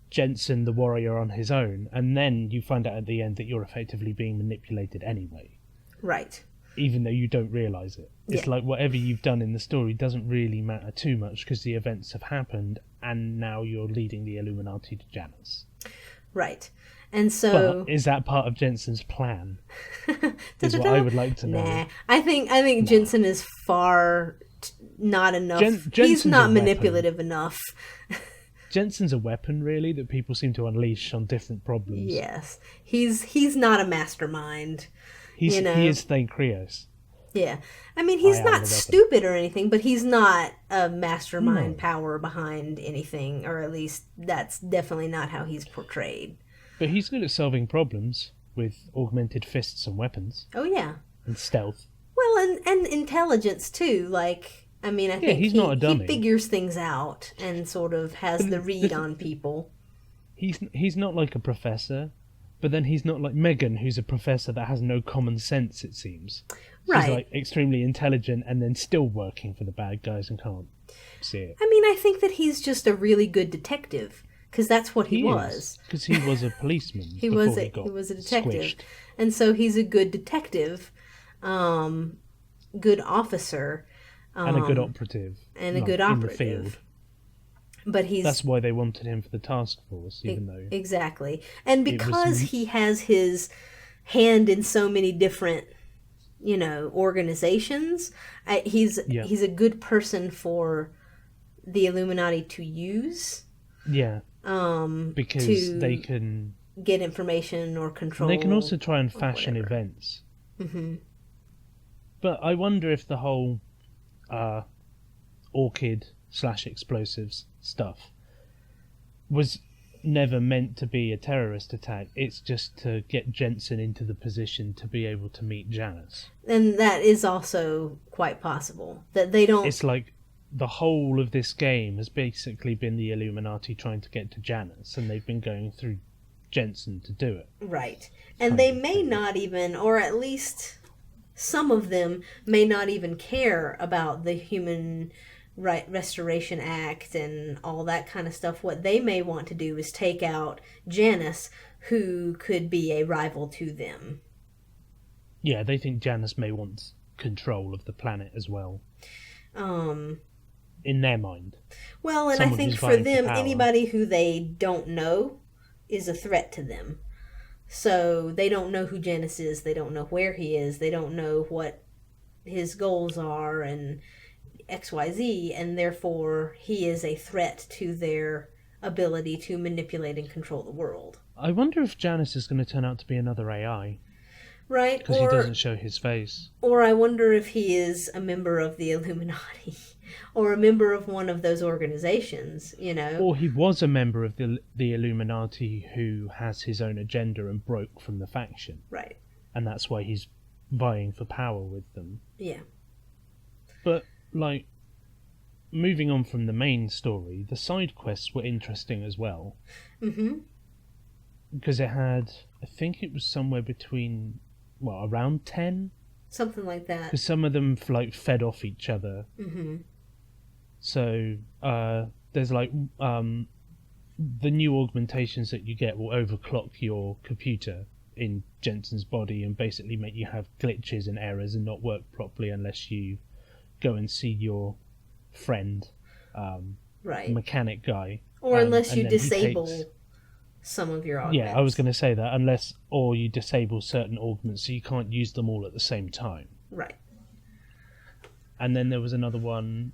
Jensen, the warrior, on his own, and then you find out at the end that you're effectively being manipulated anyway. Right. Even though you don't realise it. It's like whatever you've done in the story doesn't really matter too much, because the events have happened, and now you're leading the Illuminati to Janice. Right. And so... But is that part of Jensen's plan? Is what I would like to know. Nah. I think Jensen is far not enough. He's not manipulative enough. Jensen's a weapon, really, that people seem to unleash on different problems. Yes. He's not a mastermind. He is Thancreus. Yeah. I mean, he's not stupid or anything, but he's not a mastermind power behind anything, or at least that's definitely not how he's portrayed. But he's good at solving problems with augmented fists and weapons. Oh, yeah. And stealth. Well, and intelligence, too. Like, I mean, I think he's not a dummy. He figures things out and sort of has the read on people. He's not like a professor, but then he's not like Megan, who's a professor that has no common sense, it seems. Right. She's like extremely intelligent and then still working for the bad guys and can't see it. I mean, I think that he's just a really good detective, because that's what he was. Because he was a policeman. he was a detective, squished. And so he's a good detective, good officer, and a good operative, and a good operative in the field. But that's why they wanted him for the task force, even though exactly, and because he has his hand in so many different, organizations. He's a good person for the Illuminati to use. Yeah. Because they can get information or control. They can also try and fashion events. Mm-hmm. But I wonder if the whole orchid/explosives stuff was never meant to be a terrorist attack. It's just to get Jensen into the position to be able to meet Janice. And that is also quite possible. That they don't... It's like the whole of this game has basically been the Illuminati trying to get to Janice, and they've been going through Jensen to do it. Right. And they may not even, or at least some of them may not even care about the Human Restoration Act and all that kind of stuff. What they may want to do is take out Janice, who could be a rival to them. Yeah, they think Janice may want control of the planet as well. In their mind. Well, and I think for them, anybody who they don't know is a threat to them. So they don't know who Janice is, they don't know where he is, they don't know what his goals are, and XYZ, and therefore he is a threat to their ability to manipulate and control the world. I wonder if Janice is going to turn out to be another AI. Right. Because he doesn't show his face. Or I wonder if he is a member of the Illuminati. Or a member of one of those organizations, you know. Or he was a member of the Illuminati who has his own agenda and broke from the faction. Right. And that's why he's vying for power with them. Yeah. But, like, moving on from the main story, the side quests were interesting as well. Mm-hmm. Because it had, I think it was somewhere between, around 10? Something like that. Because some of them, like, fed off each other. Mm-hmm. So, there's, like, the new augmentations that you get will overclock your computer in Jensen's body and basically make you have glitches and errors and not work properly unless you go and see your friend, right, mechanic guy. Or unless you disable some of your augments. Yeah, I was going to say that. Or you disable certain augments so you can't use them all at the same time. Right. And then there was another one,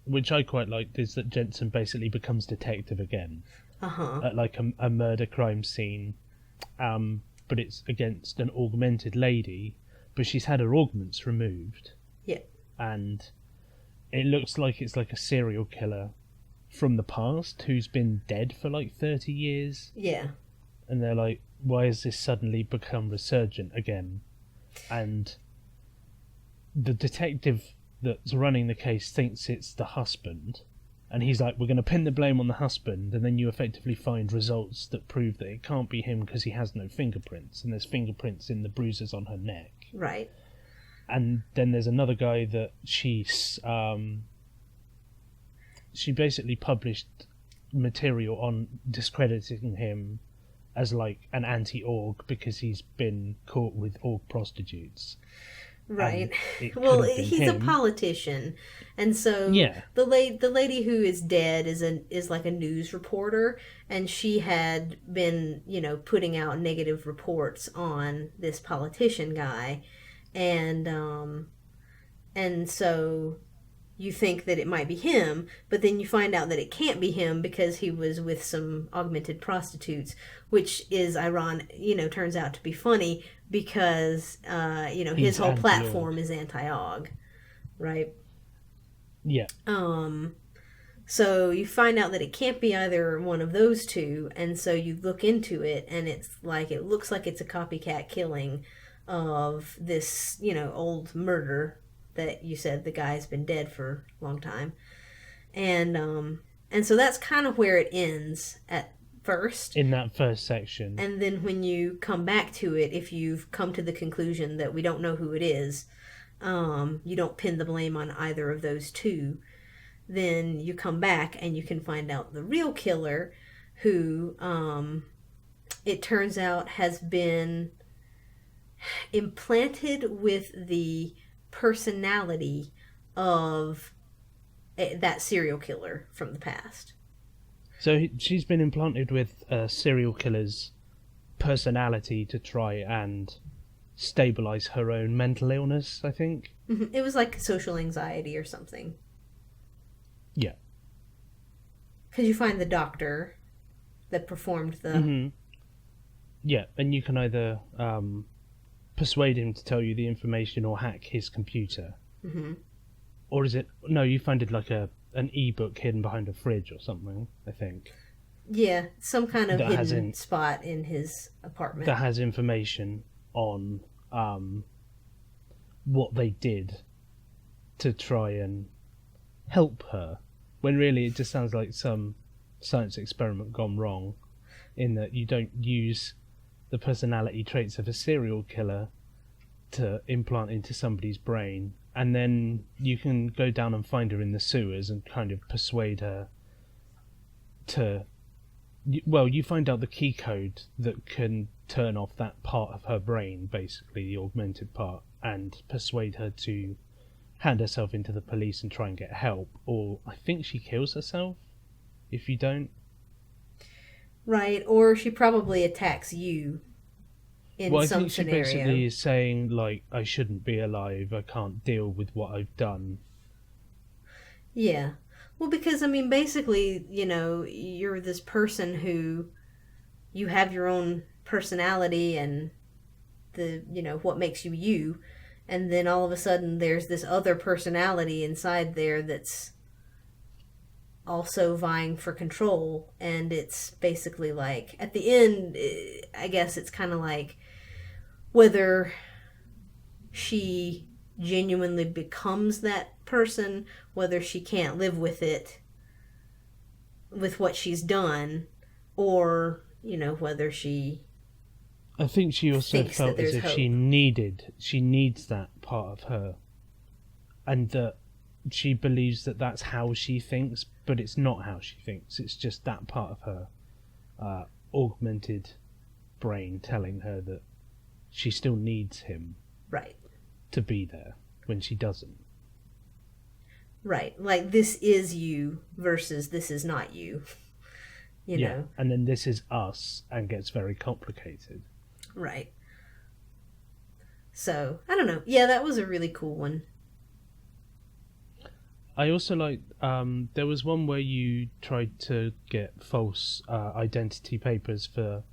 which I quite liked, is that Jensen basically becomes detective again. Uh-huh. At like a murder crime scene. But it's against an augmented lady, but she's had her augments removed. Yeah. And it looks like it's like a serial killer from the past who's been dead for like 30 years. Yeah. And they're like, why has this suddenly become resurgent again? And the detective that's running the case thinks it's the husband. And he's like, we're going to pin the blame on the husband. And then you effectively find results that prove that it can't be him because he has no fingerprints. And there's fingerprints in the bruises on her neck. Right. And then there's another guy that she basically published material on discrediting him as like an anti-org because he's been caught with org prostitutes. Right. Well, he's a politician, and so the lady who is dead is like a news reporter, and she had been, putting out negative reports on this politician guy, and so you think that it might be him, but then you find out that it can't be him because he was with some augmented prostitutes, which is ironic, turns out to be funny because, his whole platform is anti-aug, right? Yeah. So you find out that it can't be either one of those two, and so you look into it, and it looks like it's a copycat killing of this, old murder that you said the guy's been dead for a long time. And so that's kind of where it ends at first. In that first section. And then when you come back to it, if you've come to the conclusion that we don't know who it is, you don't pin the blame on either of those two, then you come back and you can find out the real killer, who it turns out has been implanted with the personality of that serial killer from the past. So she's been implanted with a serial killer's personality to try and stabilize her own mental illness, I think. Mm-hmm. It was like social anxiety or something. Yeah. Because you find the doctor that performed the... Mm-hmm. Yeah, and you can either persuade him to tell you the information or hack his computer. Mm-hmm. or is it? No, you find it like an ebook hidden behind a fridge or something, I think. Yeah, some kind of That hidden spot in his apartment. That has information on what they did to try and help her, when really it just sounds like some science experiment gone wrong, in that you don't use the personality traits of a serial killer to implant into somebody's brain, and then you can go down and find her in the sewers and kind of persuade her to... Well, you find out the key code that can turn off that part of her brain, basically, the augmented part, and persuade her to hand herself into the police and try and get help. Or I think she kills herself if you don't. Right, or she probably attacks you in Well, I some think she scenario. basically is saying, like, I shouldn't be alive, I can't deal with what I've done. Yeah. Well, because, I mean, basically, you know, you're this person who, you have your own personality and the, you know, what makes you you, and then all of a sudden there's this other personality inside there that's also vying for control, and it's basically like, at the end, I guess it's kind of like whether she genuinely becomes that person, whether she can't live with it, with what she's done, or, you know, whether she... I think she also felt as if she needs that part of her, and that she believes that that's how she thinks, but it's not how she thinks. It's just that part of her augmented brain telling her that she still needs him, right, to be there when she doesn't. Right, like this is you versus this is not you. You know? And then this is us, and gets very complicated. Right. So, I don't know. Yeah, that was a really cool one. I also like, there was one where you tried to get false identity papers for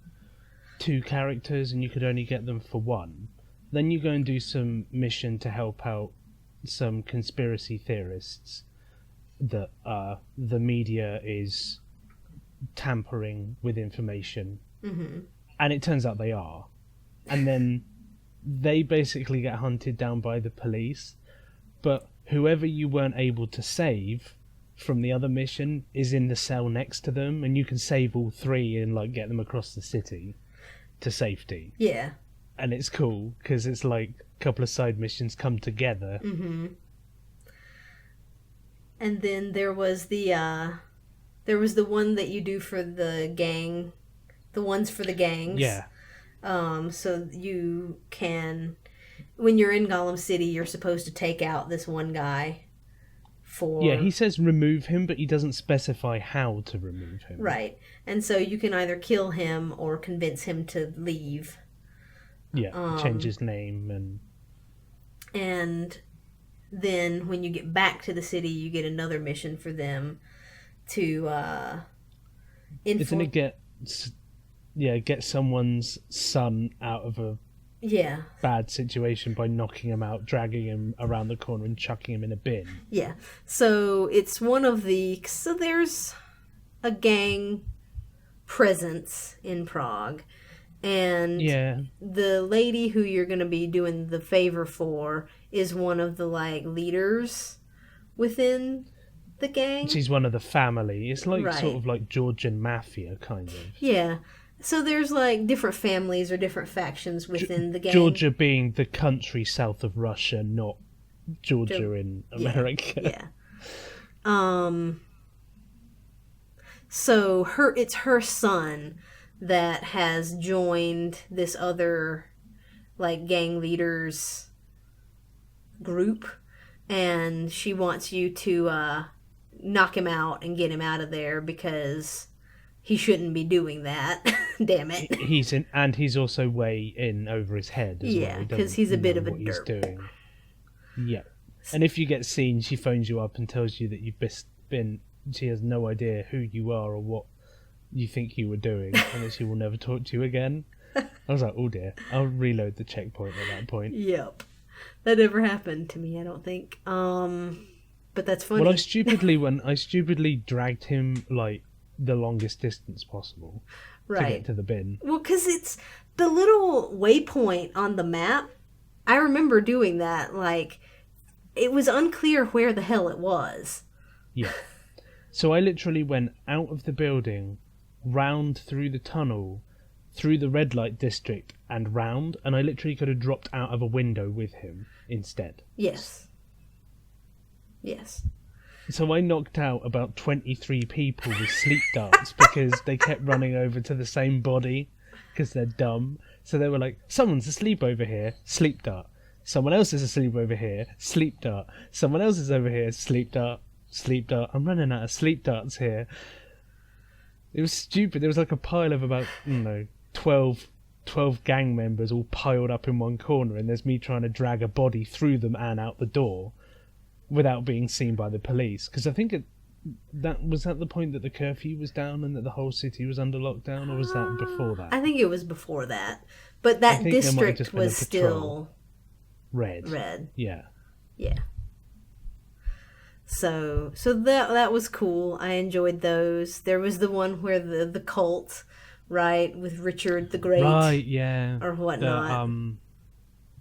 2 characters, and you could only get them for 1. Then you go and do some mission to help out some conspiracy theorists that the media is tampering with information. Mm-hmm. And it turns out they are. And then they basically get hunted down by the police, but whoever you weren't able to save from the other mission is in the cell next to them, and you can save all 3 and like get them across the city to safety. Yeah. And it's cool because it's like a couple of side missions come together. Mm-hmm. And then there was the one that you do for the gang, the ones for the gangs. Yeah. So you can, when you're in Gollum City, you're supposed to take out this one guy for... Yeah, he says remove him, but he doesn't specify how to remove him. Right. And so you can either kill him or convince him to leave. Yeah, change his name and then when you get back to the city, you get another mission for them to Isn't it get someone's son out of a bad situation by knocking him out, dragging him around the corner and chucking him in a bin? Yeah. So it's one of the... So there's a gang presence in Prague. And the lady who you're going to be doing the favor for is one of the, like, leaders within the gang. She's one of the family. It's like sort of like Georgian mafia, kind of. Yeah. So there's, like, different families or different factions within the gang. Georgia being the country south of Russia, not Georgia in America. Yeah. So it's her son that has joined this other, like, gang leaders group, and she wants you to knock him out and get him out of there because he shouldn't be doing that. Damn it. He's also way in over his head as well. Yeah, because he's a bit of a derp. He's doing. Yeah. And if you get seen, she phones you up and tells you that you've been... She has no idea who you are or what you think you were doing, and that she will never talk to you again. I was like, oh dear, I'll reload the checkpoint at that point. Yep. That never happened to me, I don't think. But that's funny. Well, I stupidly dragged him like the longest distance possible to get to the bin. Well, because it's the little waypoint on the map. I remember doing that. Like, it was unclear where the hell it was. Yeah. So I literally went out of the building, round through the tunnel, through the red light district, and round, and I literally could have dropped out of a window with him instead. Yes. So I knocked out about 23 people with sleep darts because they kept running over to the same body because they're dumb. So they were like, someone's asleep over here, sleep dart. Someone else is asleep over here, sleep dart. Someone else is over here, sleep dart, sleep dart. I'm running out of sleep darts here. It was stupid. There was like a pile of about, 12 gang members all piled up in one corner, and there's me trying to drag a body through them and out the door without being seen by the police. Because I think that was at the point that the curfew was down and that the whole city was under lockdown, or was that before that? I think it was before that. But that district was still red. Yeah. So that was cool. I enjoyed those. There was the one where the cult, right, with Richard the Great. Right, yeah. Or whatnot.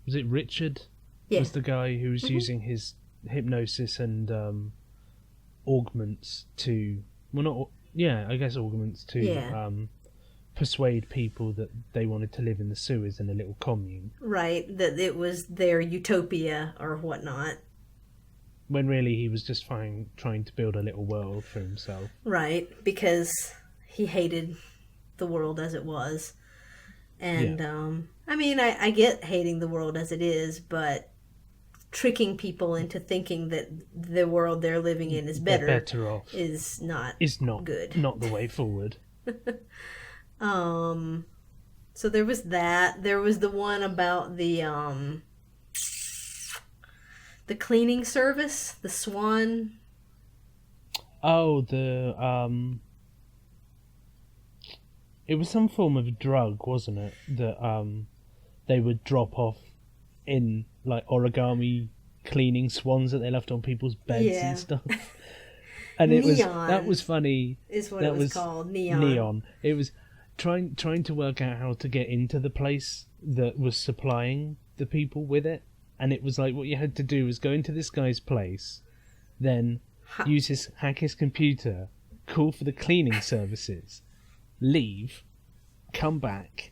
Was it Richard? Yeah. Was the guy who was using his hypnosis and augments to... augments to persuade people that they wanted to live in the sewers in a little commune. Right, that it was their utopia or whatnot. When really he was just trying to build a little world for himself. Right, because he hated the world as it was. And, I get hating the world as it is, but tricking people into thinking that the world they're living in is better off is not good. Not the way forward. So there was that. There was the one about the cleaning service, the Swan. Oh, it was some form of drug, wasn't it? That they would drop off in like origami cleaning swans that they left on people's beds and stuff. And it was funny. Is what it was called. Neon. It was trying to work out how to get into the place that was supplying the people with it. And it was like what you had to do was go into this guy's place, then hack his computer, call for the cleaning services, leave, come back,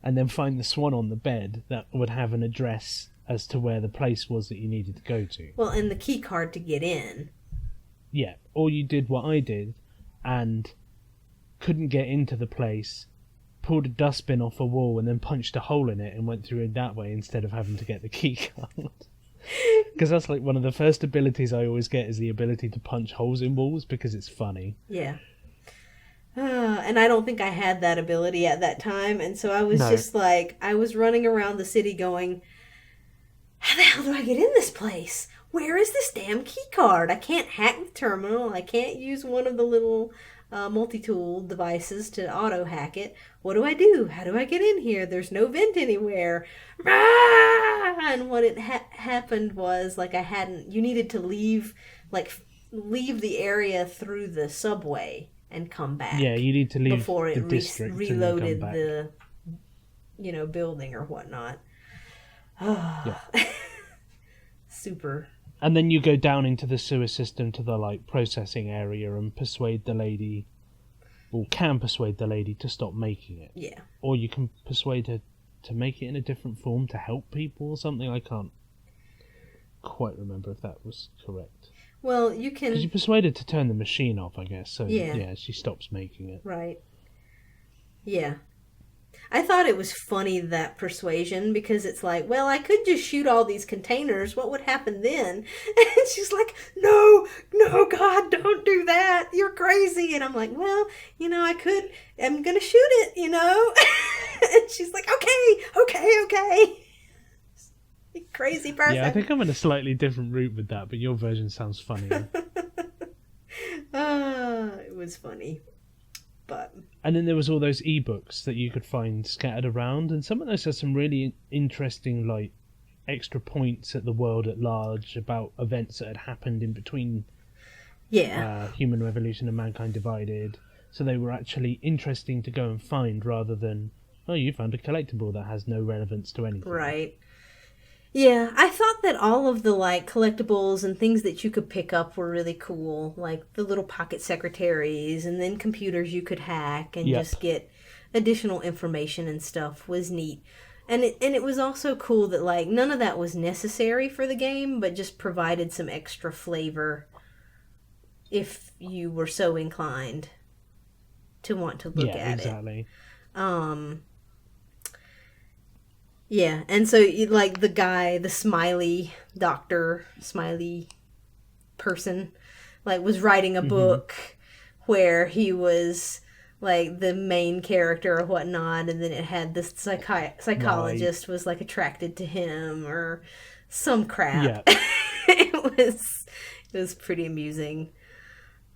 and then find the swan on the bed that would have an address as to where the place was that you needed to go to. Well, and the key card to get in. Yeah, or you did what I did and couldn't get into the place, pulled a dustbin off a wall and then punched a hole in it and went through it that way instead of having to get the key card. Because that's like one of the first abilities I always get is the ability to punch holes in walls because it's funny. Yeah. And I don't think I had that ability at that time, and so I was just like, I was running around the city going, how the hell do I get in this place? Where is this damn key card? I can't hack the terminal. I can't use one of the little multi-tool devices to auto-hack it. What do I do? How do I get in here? There's no vent anywhere. And what happened was, like, you needed to leave the area through the subway and come back. Yeah, you need to leave before it the district reloaded and the building or whatnot. Yeah. Super. And then you go down into the sewer system to the like processing area and persuade the lady, or can persuade the lady to stop making it. Yeah. Or you can persuade her to make it in a different form to help people or something. I can't quite remember if that was correct. Well, you can... Because you persuade her to turn the machine off, I guess. So, yeah, she stops making it. Right. Yeah. I thought it was funny, that persuasion, because it's like, well, I could just shoot all these containers. What would happen then? And she's like, no, God, don't do that. You're crazy. And I'm like, well, I'm going to shoot it, And she's like, okay. Crazy person. Yeah, I think I'm in a slightly different route with that, but your version sounds funnier. It was funny. But... And then there was all those ebooks that you could find scattered around, and some of those had some really interesting, like, extra points at the world at large about events that had happened in between Human Revolution and Mankind Divided. So they were actually interesting to go and find rather than, oh, you found a collectible that has no relevance to anything. Right. Yeah, I thought that all of the, like, collectibles and things that you could pick up were really cool. Like the little pocket secretaries and then computers you could hack and just get additional information and stuff was neat. And it was also cool that, like, none of that was necessary for the game, but just provided some extra flavor if you were so inclined to want to look at exactly. it. Yeah, and so, like, the guy, the smiley person, like, was writing a book where he was, like, the main character or whatnot, and then it had this psychologist was, like, attracted to him, or some crap. Yeah. It was pretty amusing.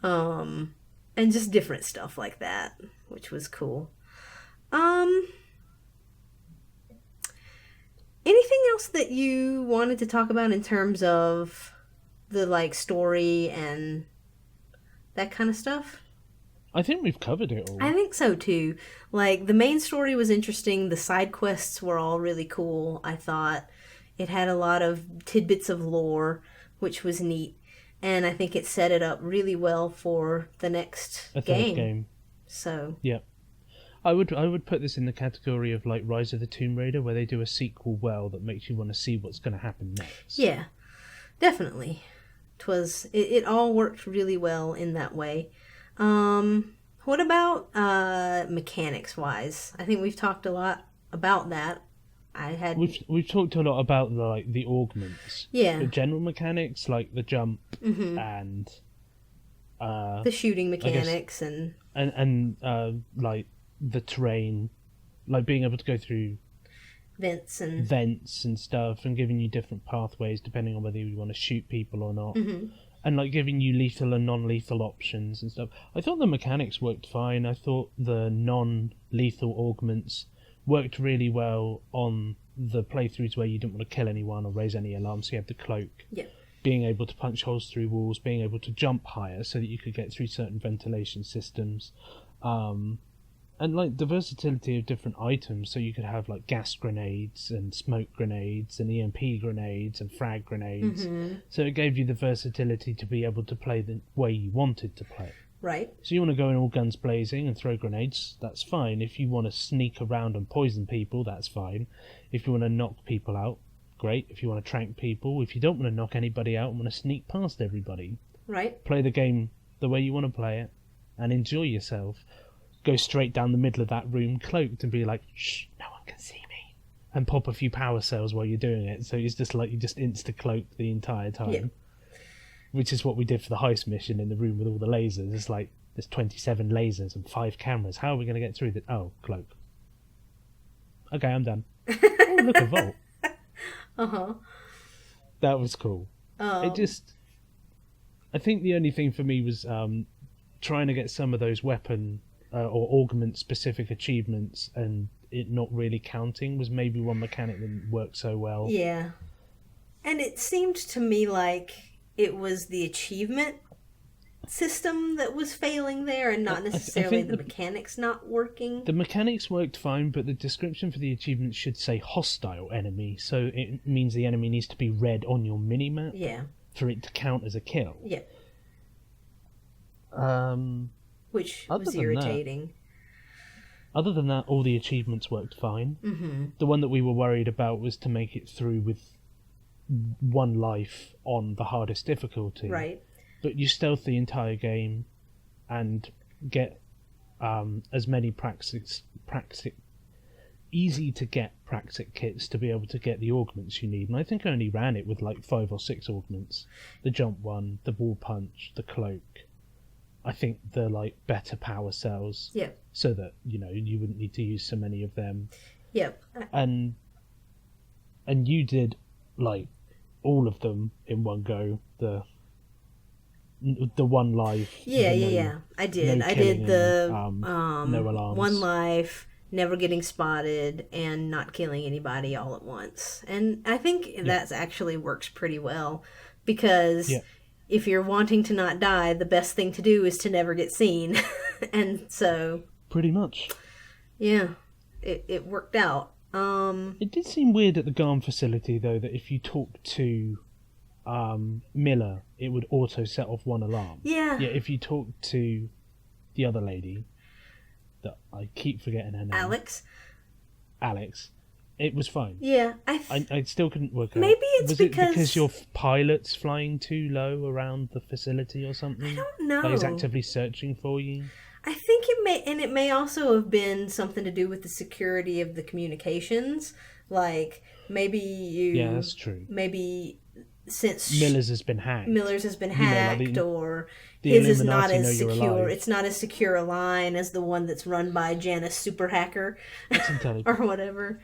And just different stuff like that, which was cool. Anything else that you wanted to talk about in terms of the, like, story and that kind of stuff? I think we've covered it all. I think so, too. Like, the main story was interesting. The side quests were all really cool, I thought. It had a lot of tidbits of lore, which was neat. And I think it set it up really well for the next game. So... Yeah. I would put this in the category of, like, Rise of the Tomb Raider, where they do a sequel well that makes you want to see what's going to happen next. Yeah, definitely. It all worked really well in that way. What about mechanics-wise? I think we've talked a lot about that. We've talked a lot about the augments. Yeah. The general mechanics, like the jump and the shooting mechanics and like the terrain, like being able to go through vents and stuff, and giving you different pathways depending on whether you want to shoot people or not, and like giving you lethal and non-lethal options and stuff. I thought the mechanics worked fine. I thought the non-lethal augments worked really well on the playthroughs where you didn't want to kill anyone or raise any alarms. So you have the cloak, being able to punch holes through walls, being able to jump higher so that you could get through certain ventilation systems. And like the versatility of different items, so you could have like gas grenades and smoke grenades and EMP grenades and frag grenades. So it gave you the versatility to be able to play the way you wanted to play. Right. So you want to go in all guns blazing and throw grenades, that's fine. If you want to sneak around and poison people, that's fine. If you want to knock people out, great. If you want to trank people, if you don't want to knock anybody out and want to sneak past everybody, right. Play the game the way you want to play it and enjoy yourself. Go straight down the middle of that room cloaked and be like, shh, no one can see me. And pop a few power cells while you're doing it. So it's just like you just insta-cloak the entire time. Yeah. Which is what we did for the heist mission in the room with all the lasers. It's like, there's 27 lasers and 5 cameras. How are we going to get through that? Oh, cloak. Okay, I'm done. Oh, look, a vault. That was cool. It just... I think the only thing for me was trying to get some of those weapon... or augment-specific achievements and it not really counting was maybe one mechanic that didn't work so well. Yeah. And it seemed to me like it was the achievement system that was failing there and not necessarily the mechanics not working. The mechanics worked fine, but the description for the achievement should say hostile enemy, so it means the enemy needs to be red on your minimap for it to count as a kill. Yeah. Which other was irritating. Other than that, all the achievements worked fine. The one that we were worried about was to make it through with 1 life on the hardest difficulty. Right. But you stealth the entire game and get as many easy to get praxic kits to be able to get the augments you need. And I think I only ran it with like 5 or 6 augments. The jump one, the wall punch, the cloak. I think the like better power cells. Yeah. So that, you know, you wouldn't need to use so many of them. Yep. And you did like all of them in one go. The 1 life. Yeah. I did. I did the no alarms. 1 life, never getting spotted, and not killing anybody all at once. And I think that actually works pretty well, because if you're wanting to not die, the best thing to do is to never get seen. And so... Pretty much. Yeah, it worked out. It did seem weird at the GARM facility, though, that if you talk to Miller, it would auto set off one alarm. Yeah. Yeah, if you talk to the other lady, that I keep forgetting her name. Alex. It was fine. Yeah, I still couldn't work out. Maybe it's was because... it because your pilot's flying too low around the facility or something? I don't know. Like he's actively searching for you? I think it may also have been something to do with the security of the communications. Like, maybe you... Yeah, that's true. Maybe since... Miller's has been hacked. Or his is not as secure. It's not as secure a line as the one that's run by Janus Super Hacker. That's intelligent. Or whatever.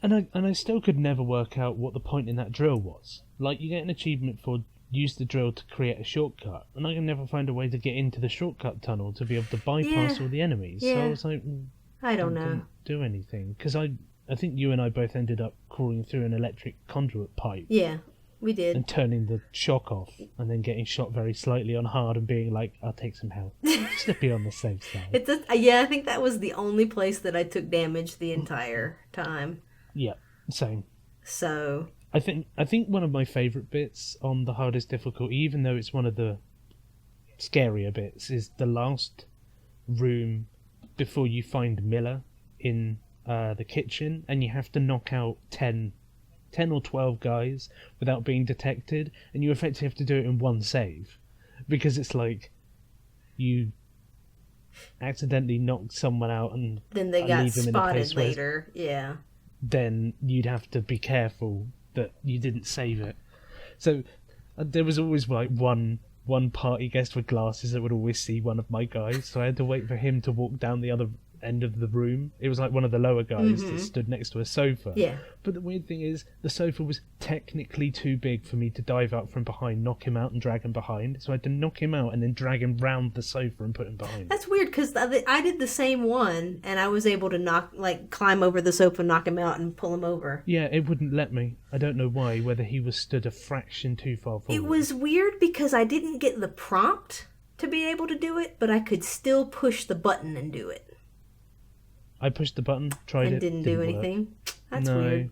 And I still could never work out what the point in that drill was. Like, you get an achievement for use the drill to create a shortcut, and I can never find a way to get into the shortcut tunnel to be able to bypass all the enemies. Yeah. So I was like, I don't know. Didn't do anything. Because I think you and I both ended up crawling through an electric conduit pipe. Yeah, we did. And turning the shock off, and then getting shot very slightly on hard and being like, I'll take some health. Just to be on the safe side. I think that was the only place that I took damage the entire time. Yeah, same. So... I think one of my favourite bits on the hardest difficulty, even though it's one of the scarier bits, is the last room before you find Miller in the kitchen, and you have to knock out 10 or 12 guys without being detected, and you effectively have to do it in one save, because it's like you accidentally knocked someone out and then they got spotted later. Yeah. Then you'd have to be careful that you didn't save it. So there was always like one party guest with glasses that would always see one of my guys, so I had to wait for him to walk down the other end of the room. It was like one of the lower guys that stood next to a sofa. Yeah. But the weird thing is, the sofa was technically too big for me to dive out from behind, knock him out and drag him behind, so I had to knock him out and then drag him round the sofa and put him behind. That's weird, because I did the same one, and I was able to climb over the sofa, knock him out, and pull him over. Yeah, it wouldn't let me. I don't know why, whether he was stood a fraction too far forward. It was weird because I didn't get the prompt to be able to do it, but I could still push the button and do it. I pushed the button, tried and it, didn't do anything. Work. That's no. weird.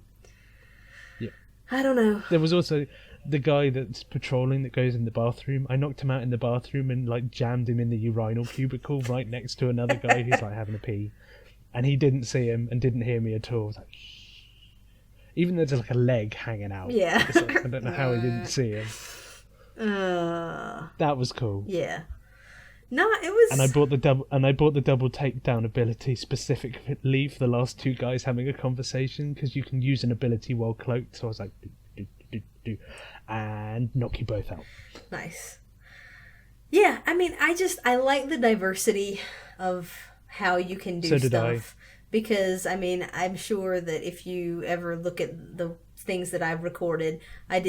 Yeah. I don't know. There was also the guy that's patrolling that goes in the bathroom. I knocked him out in the bathroom and jammed him in the urinal cubicle right next to another guy who's having a pee, and he didn't see him and didn't hear me at all. I was like, shh. Even though there's a leg hanging out. Yeah. I don't know how he didn't see him. That was cool. Yeah. No, it was. And I bought the double takedown ability specifically for the last two guys having a conversation, because you can use an ability while cloaked. So I was like, do, and knock you both out. Nice. Yeah, I mean, I like the diversity of how you can do stuff. Because, I mean, I'm sure that if you ever look at the things that I've recorded, I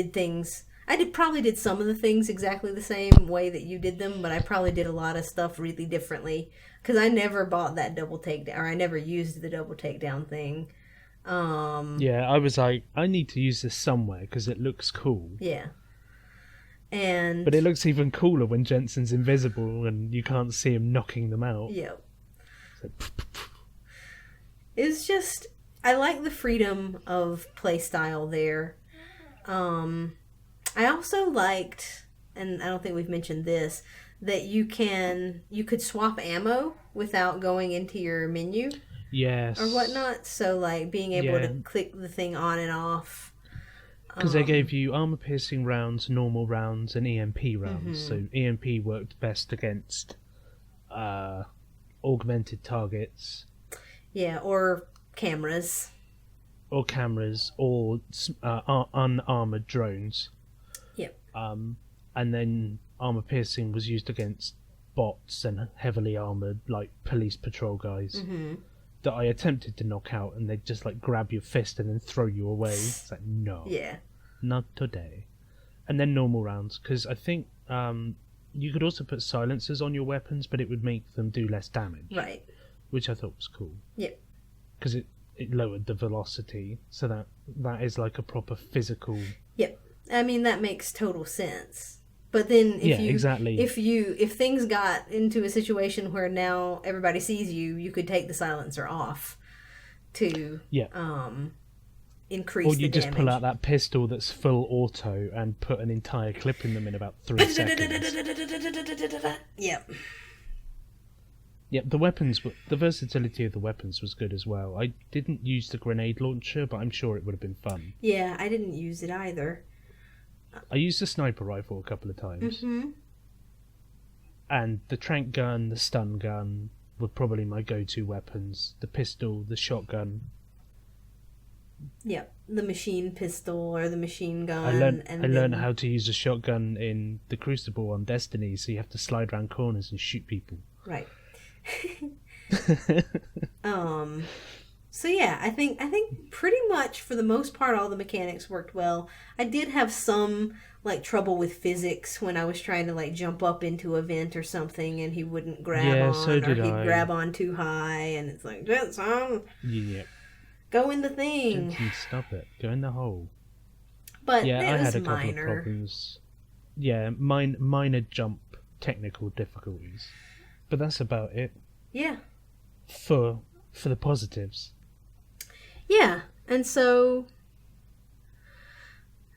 probably did some of the things exactly the same way that you did them, but I probably did a lot of stuff really differently. Because I never bought that double takedown, or I never used the double takedown thing. Yeah, I was like, I need to use this somewhere because it looks cool. Yeah. But it looks even cooler when Jensen's invisible and you can't see him knocking them out. Yep. It's just, I like the freedom of playstyle there. I also liked, and I don't think we've mentioned this, that you could swap ammo without going into your menu. Yes. Or whatnot. So, being able to click the thing on and off. Because they gave you armor-piercing rounds, normal rounds, and EMP rounds. So EMP worked best against augmented targets. Yeah, or cameras. Or unarmored drones. Yep. And then armor-piercing was used against bots and heavily armored, police patrol guys. That I attempted to knock out, and they'd just grab your fist and then throw you away. It's like, no. Yeah. Not today. And then normal rounds, because I think you could also put silencers on your weapons, but it would make them do less damage. Right. Which I thought was cool. Yep. because it lowered the velocity, so that is like a proper physical. Yep, I mean that makes total sense. But then exactly. If things got into a situation where now everybody sees you, you could take the silencer off to increase the damage. Or you just pull out that pistol that's full auto and put an entire clip in them in about 3 seconds. Yep. Yep, the versatility of the weapons was good as well. I didn't use the grenade launcher, but I'm sure it would have been fun. Yeah, I didn't use it either. I used the sniper rifle a couple of times. Mm-hmm. And the tranq gun, the stun gun were probably my go-to weapons. The pistol, the shotgun. Yep, the machine pistol or the machine gun. I learned how to use a shotgun in the Crucible on Destiny, so you have to slide around corners and shoot people. Right. So yeah, I think pretty much for the most part all the mechanics worked well. I did have some like trouble with physics when I was trying to like jump up into a vent or something and he wouldn't grab on, so did or he'd I. grab on too high and it's like, Jetson, go in the thing. Jensen, stop it. Go in the hole. But yeah, I had a couple minor. of problems. Yeah, minor jump technical difficulties. But that's about it. Yeah. For the positives. Yeah, and so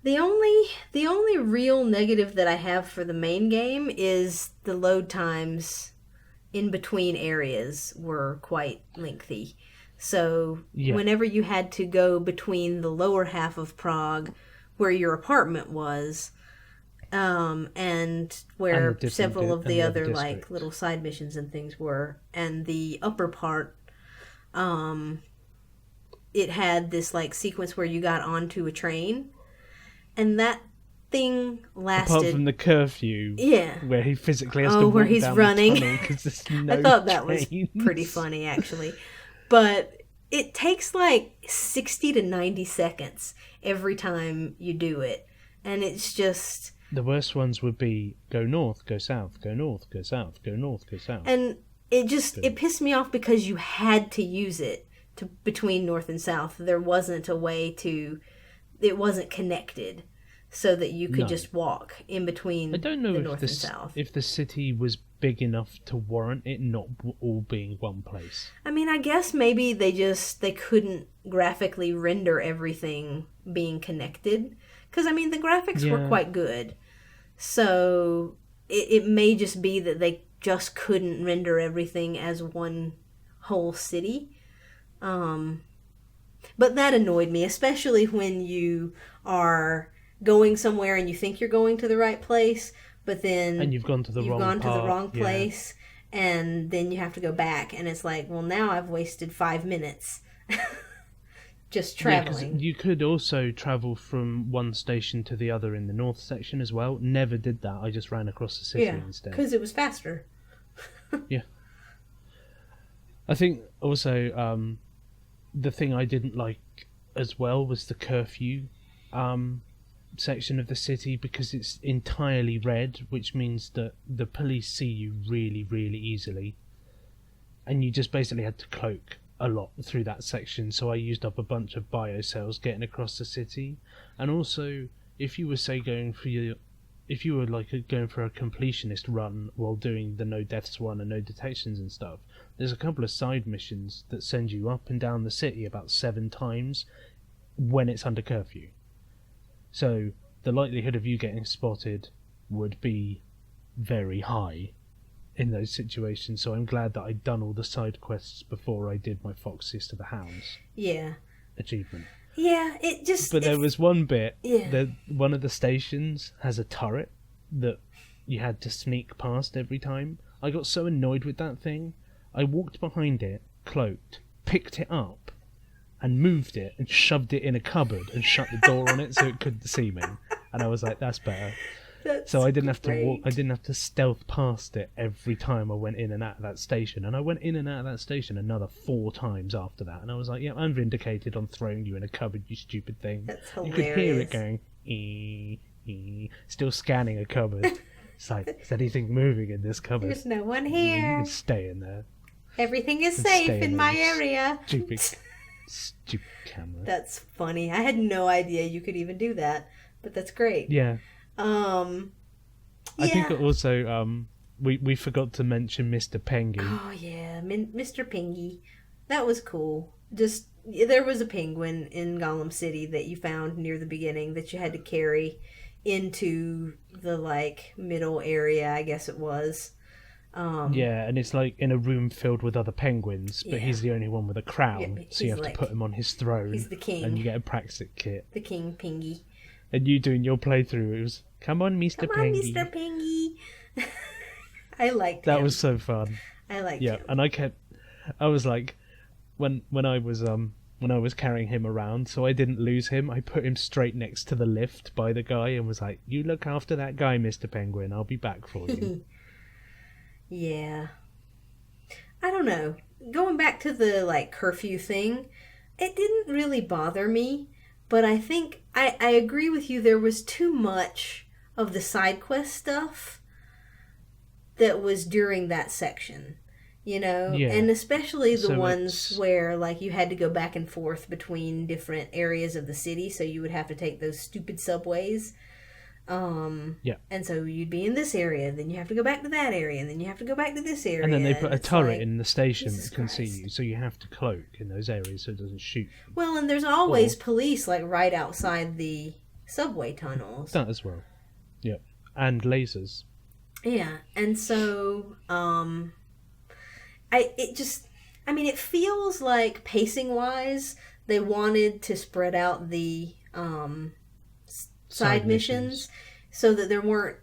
the only real negative that I have for the main game is the load times in between areas were quite lengthy. So whenever you had to go between the lower half of Prague, where your apartment was, and where several of the other like little side missions and things were, and the upper part, it had this like sequence where you got onto a train, and that thing lasted. Apart from the curfew, where he physically has to walk down running. The tunnel 'cause there's no I thought that trains. was pretty funny actually, but it takes like 60 to 90 seconds every time you do it, and it's just. The worst ones would be go north, go south, go north, go south, go north, go south. And it pissed me off because you had to use it between north and south. There wasn't a way to, it wasn't connected so that you could just walk in between the north and south. If the city was big enough to warrant it not all being one place. I mean, I guess maybe they couldn't graphically render everything being connected. Because, I mean, the graphics were quite good. So it may just be that they just couldn't render everything as one whole city. But that annoyed me, especially when you are going somewhere and you think you're going to the right place, but then and you've gone to the wrong place, and then you have to go back, and it's like, well, now I've wasted 5 minutes just traveling. Yeah, you could also travel from one station to the other in the north section as well. Never did that. I just ran across the city instead. Because it was faster. Yeah. I think also the thing I didn't like as well was the curfew section of the city, because it's entirely red, which means that the police see you really, really easily, and you just basically had to cloak a lot through that section. So I used up a bunch of bio cells getting across the city. And also, if you were going for a completionist run while doing the no deaths one and no detections and stuff, there's a couple of side missions that send you up and down the city about 7 times when it's under curfew. So the likelihood of you getting spotted would be very high in those situations. So I'm glad that I'd done all the side quests before I did my Foxes to the Hounds achievement. Yeah, it just... But there was one bit, one of the stations has a turret that you had to sneak past every time. I got so annoyed with that thing, I walked behind it, cloaked, picked it up, and moved it and shoved it in a cupboard and shut the door on it so it couldn't see me. And I was like, that's better. So I didn't have to walk. I didn't have to stealth past it every time I went in and out of that station. And I went in and out of that station another 4 times after that. And I was like, yeah, I'm vindicated on throwing you in a cupboard, you stupid thing. That's hilarious. You could hear it going, still scanning a cupboard. It's like, is anything moving in this cupboard? There's no one here. Stay in there. Everything is safe in my area. Stupid. Stupid camera. That's funny. I had no idea you could even do that, but that's great. Yeah. Yeah. I think also we forgot to mention Mr. Pengy. Oh yeah, Mr. Pingy. That was cool. Just there was a penguin in Gollum City that you found near the beginning that you had to carry into the like middle area, I guess it was. Yeah, and it's like in a room filled with other penguins, but Yeah. he's the only one with a crown, Yeah, so you have like- to put him on his throne. he's the king. And you get a practice kit. The King Pingy. And you doing your playthrough, it was, come on, Mr. Come on, Pengy. Mr. Pingy. I liked That him. was so fun. I liked Yeah, him. and I was like, when I was carrying him around, so I didn't lose him, I put him straight next to the lift by the guy and was like, you look after that guy, Mr. Penguin, I'll be back for you. Yeah. I don't know. Going back to the like curfew thing, it didn't really bother me, but I think I agree with you, there was too much of the side quest stuff that was during that section. You know, Yeah. and especially the So ones it's- where like you had to go back and forth between different areas of the city, so you would have to take those stupid subways. Yeah. And so you'd be in this area, then you have to go back to that area, and then you have to go back to this area. And then they put a it's turret like- in the station Jesus that can see Christ. you, so you have to cloak in those areas so it doesn't shoot you. Well, and there's always police like right outside the subway tunnels. That as well. Yep. And lasers. Yeah, and so it feels like pacing wise they wanted to spread out the side missions so that there weren't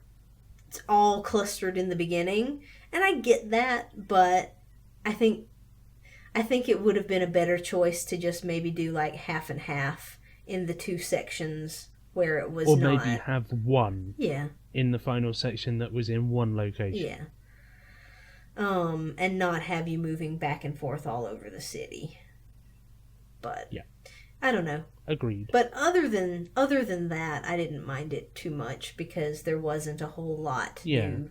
all clustered in the beginning. And I get that, but I think it would have been a better choice to just maybe do like half and half in the two sections where it was Or not. maybe have one Yeah. in the final section that was in one location. Yeah. And not have you moving back and forth all over the city. But Yeah. I don't know. Agreed. But other than that, I didn't mind it too much because there wasn't a whole lot Yeah. new.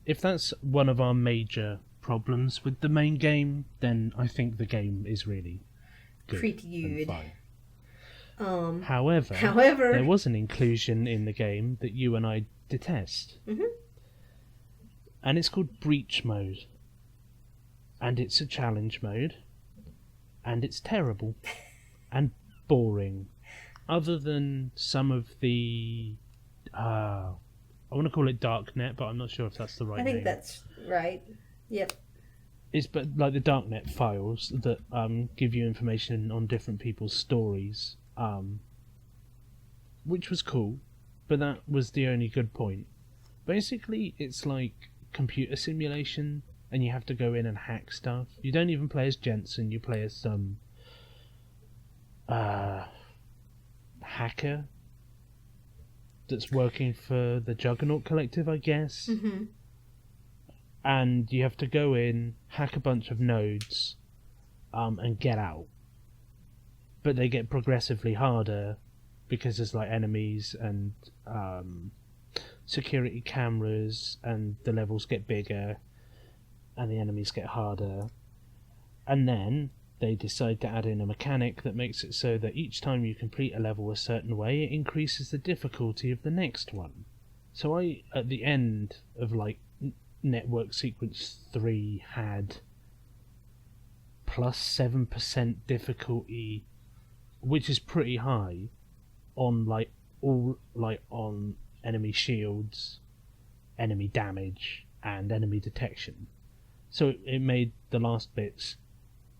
If that's one of our major problems with the main game, then I think the game is really good Pretty and good. fine. However, However, there was an inclusion in the game that you and I detest. Mhm. And it's called Breach Mode. And it's a challenge mode. And it's terrible. And boring. Other than some of the... I want to call it Darknet, but I'm not sure if that's the right I think name. that's right. Yep. It's but like the Darknet files that give you information on different people's stories, which was cool, but that was the only good point. Basically, it's like computer simulation, and you have to go in and hack stuff. You don't even play as Jensen; you play as some hacker that's working for the Juggernaut Collective, I guess. Mm-hmm. And you have to go in, hack a bunch of nodes, and get out. But they get progressively harder because there's like enemies and security cameras, and the levels get bigger, and the enemies get harder. And then they decide to add in a mechanic that makes it so that each time you complete a level a certain way, it increases the difficulty of the next one. So I, at the end of like Network Sequence 3, had plus 7% difficulty, which is pretty high on on enemy shields, enemy damage, and enemy detection. So it made the last bits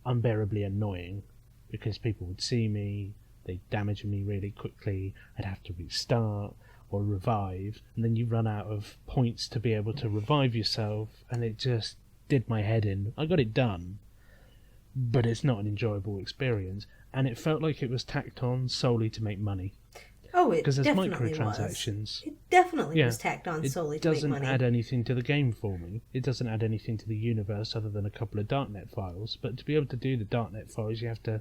unbearably annoying because people would see me, they'd damage me really quickly, I'd have to restart or revive, and then you run out of points to be able to revive yourself, and it just did my head in. I got it done, but it's not an enjoyable experience, and it felt like it was tacked on solely to make money. Oh, it Because there's definitely microtransactions. was. It definitely Yeah. was tacked on It solely to make doesn't money. add anything to the game for me. It doesn't add anything to the universe other than a couple of Darknet files. But to be able to do the Darknet files, you have to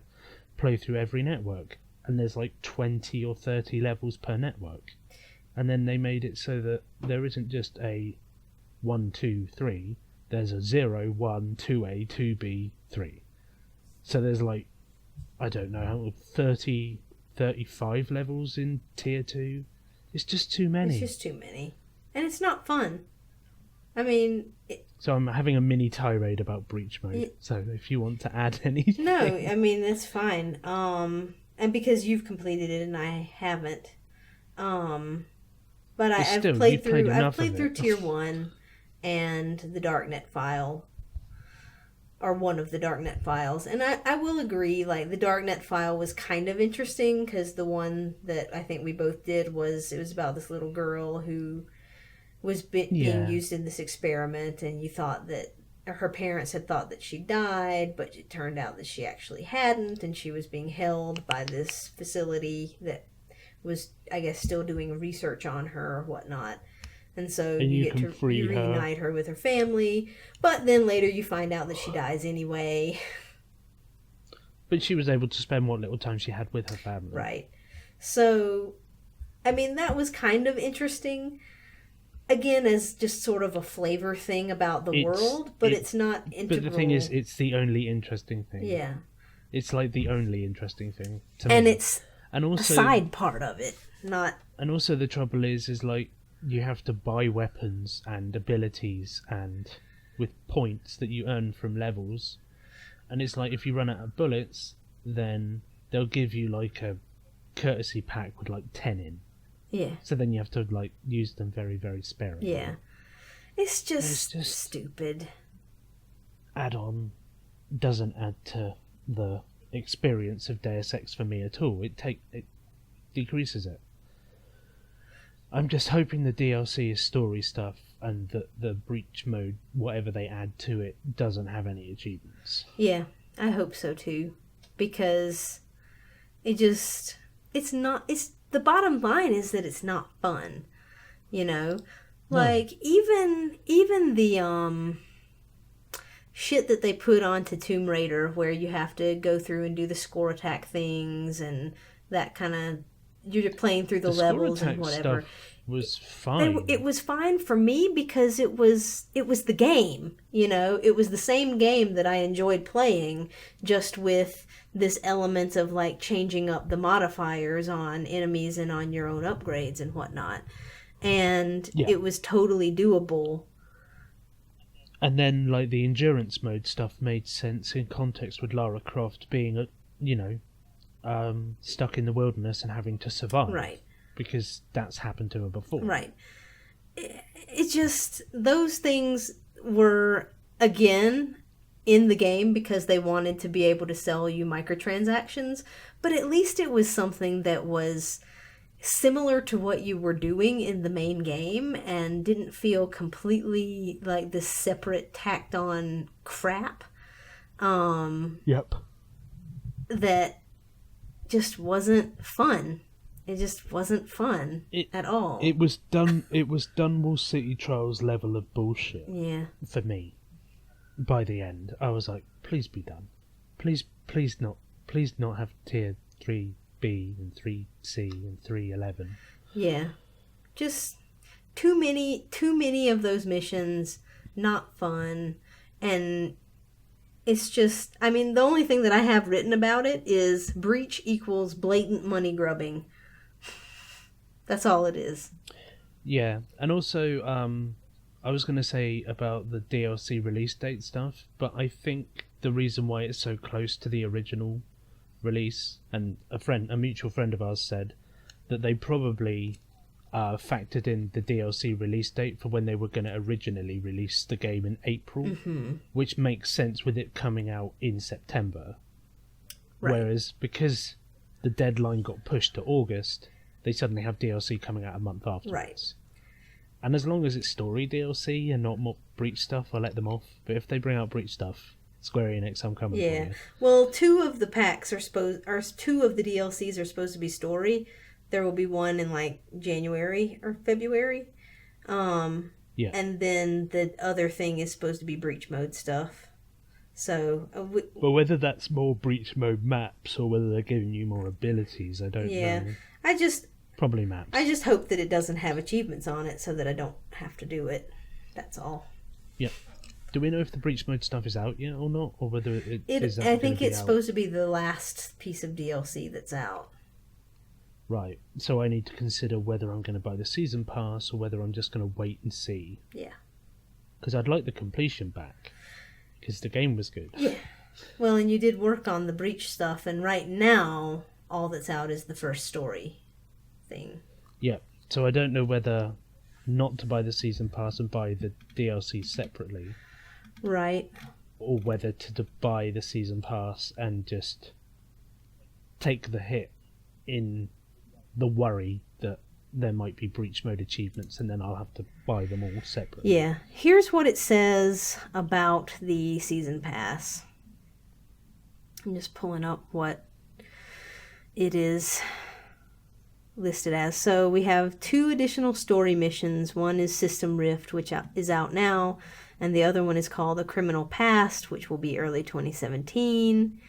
play through every network. And there's like 20 or 30 levels per network. And then they made it so that there isn't just a 1, 2, 3. There's a 0, 1, 2A, 2B, 3. So there's like I don't know, 30, 35 levels in Tier 2. It's just too many. It's just too many. And it's not fun. I mean... So I'm having a mini tirade about Breach Mode. So if you want to add anything... No, I mean, that's fine. And because you've completed it and I haven't. But I've played through Tier 1 and the Darknet file. Or one of the Darknet files. And I will agree, like, the Darknet file was kind of interesting, because the one that I think we both did it was about this little girl who was being used in this experiment, and you thought that her parents had thought that she died, but it turned out that she actually hadn't, and she was being held by this facility that was, I guess, still doing research on her or whatnot. And so you get to reunite her with her family, but then later you find out that she dies anyway. But she was able to spend what little time she had with her family. Right. So, I mean, that was kind of interesting. Again, as just sort of a flavor thing about the world, but it's not integral. But the thing is, it's the only interesting thing. Yeah. It's like the only interesting thing to and me. It's a side part of it, not... And also the trouble is like, you have to buy weapons and abilities and with points that you earn from levels. And it's like, if you run out of bullets, then they'll give you like a courtesy pack with like 10 in. Yeah. So then you have to like use them very, very sparingly. Yeah. It's just stupid. Add-on doesn't add to the experience of Deus Ex for me at all. It decreases it. I'm just hoping the DLC is story stuff and that the Breach Mode, whatever they add to it, doesn't have any achievements. Yeah, I hope so too. Because it's the bottom line is that it's not fun. You know? Like, even the shit that they put onto Tomb Raider, where you have to go through and do the score attack things and that kind of... You're playing through the levels and whatever. Stuff was fine. It was fine for me because it was the game. You know, it was the same game that I enjoyed playing, just with this element of like changing up the modifiers on enemies and on your own upgrades and whatnot. And it was totally doable. And then like the endurance mode stuff made sense in context with Lara Croft being stuck in the wilderness and having to survive. Right. Because that's happened to her before. Right. It just... Those things were, again, in the game because they wanted to be able to sell you microtransactions, but at least it was something that was similar to what you were doing in the main game and didn't feel completely like this separate, tacked-on crap. Yep. That just wasn't fun. It just wasn't fun at all. It was Dormouse City Trials level of bullshit. Yeah. For me. By the end, I was like, please be done. Please not have tier 3B and 3C and 311. Yeah. Just too many of those missions, not fun, and it's just, I mean, the only thing that I have written about it is breach equals blatant money grubbing. That's all it is. Yeah, and also, I was going to say about the DLC release date stuff, but I think the reason why it's so close to the original release, and a mutual friend of ours said that they probably factored in the DLC release date for when they were going to originally release the game in April, which makes sense with it coming out in September. Right. Whereas because the deadline got pushed to August, they suddenly have DLC coming out a month afterwards. Right. And as long as it's story DLC and not more Breach stuff, I'll let them off. But if they bring out Breach stuff, Square Enix, I'm coming for you. Well, 2 of the packs are 2 of the DLCs are supposed to be story. There will be one in like January or February. And then the other thing is supposed to be Breach mode stuff. So, but whether that's more Breach mode maps or whether they're giving you more abilities, I don't know. Probably maps. I just hope that it doesn't have achievements on it so that I don't have to do it. That's all. Yep. Do we know if the breach mode stuff is out yet or not, or whether it is? I think it's supposed to be the last piece of DLC that's out. Right. So I need to consider whether I'm going to buy the season pass or whether I'm just going to wait and see. Yeah. Because I'd like the completion back, because the game was good. Yeah. Well, and you did work on the breach stuff, and right now all that's out is the first story thing. Yeah. So I don't know whether not to buy the season pass and buy the DLC separately. Right. Or whether to buy the season pass and just take the hit in the worry that there might be breach mode achievements, and then I'll have to buy them all separately. Yeah. Here's what it says about the season pass. I'm just pulling up what it is listed as. So we have 2 additional story missions. One is System Rift, which is out now, and the other one is called The Criminal Past, which will be early 2017.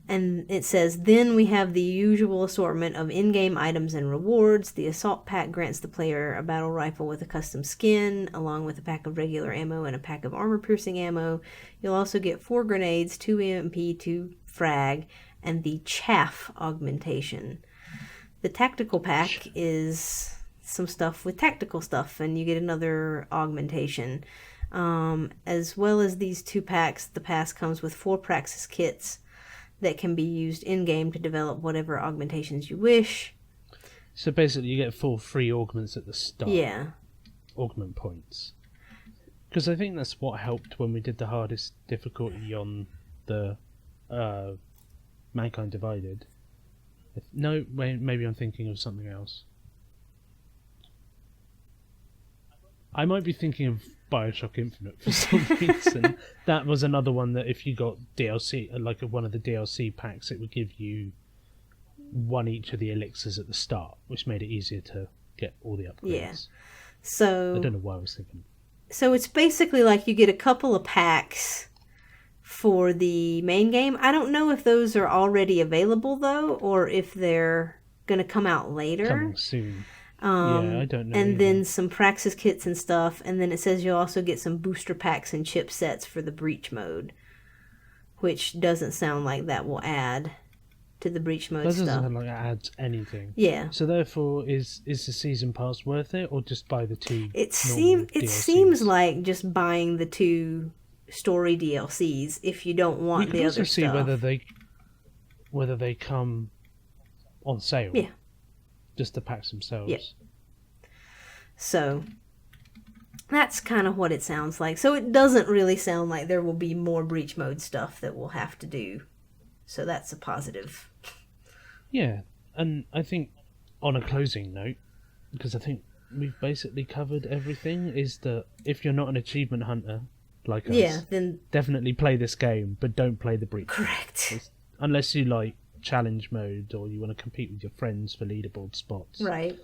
And it says, then we have the usual assortment of in-game items and rewards. The Assault Pack grants the player a battle rifle with a custom skin, along with a pack of regular ammo and a pack of armor-piercing ammo. You'll also get 4 grenades, 2 EMP, 2 frag, and the chaff augmentation. The Tactical Pack is some stuff with tactical stuff, and you get another augmentation. As well as these 2 packs, the pass comes with 4 Praxis kits that can be used in-game to develop whatever augmentations you wish. So basically you get 4 free augments at the start. Yeah. Augment points. Because I think that's what helped when we did the hardest difficulty on the Mankind Divided. No, wait, maybe I'm thinking of something else. I might be thinking of Bioshock Infinite for some reason. That was another one that if you got DLC, like one of the DLC packs, it would give you 1 each of the elixirs at the start, which made it easier to get all the upgrades. Yeah. So I don't know why I was thinking. So it's basically like you get a couple of packs for the main game. I don't know if those are already available though, or if they're going to come out later. Coming soon. Yeah, I don't know. And either. then some Praxis kits and stuff. And then it says you'll also get some booster packs and chipsets for the breach mode, which doesn't sound like that will add to the breach mode that stuff. doesn't sound like it adds anything. Yeah. So therefore, is the season pass worth it, or just buy the 2? It seems like just buying the 2 story DLCs if you don't want the other stuff. We can also see whether they come on sale. Yeah. Just the packs themselves. Yeah. So that's kind of what it sounds like. So it doesn't really sound like there will be more breach mode stuff that we'll have to do. So that's a positive. Yeah, and I think on a closing note, because I think we've basically covered everything, is that if you're not an achievement hunter like us, then definitely play this game, but don't play the breach. Correct. Unless you like challenge mode or you want to compete with your friends for leaderboard spots. Right.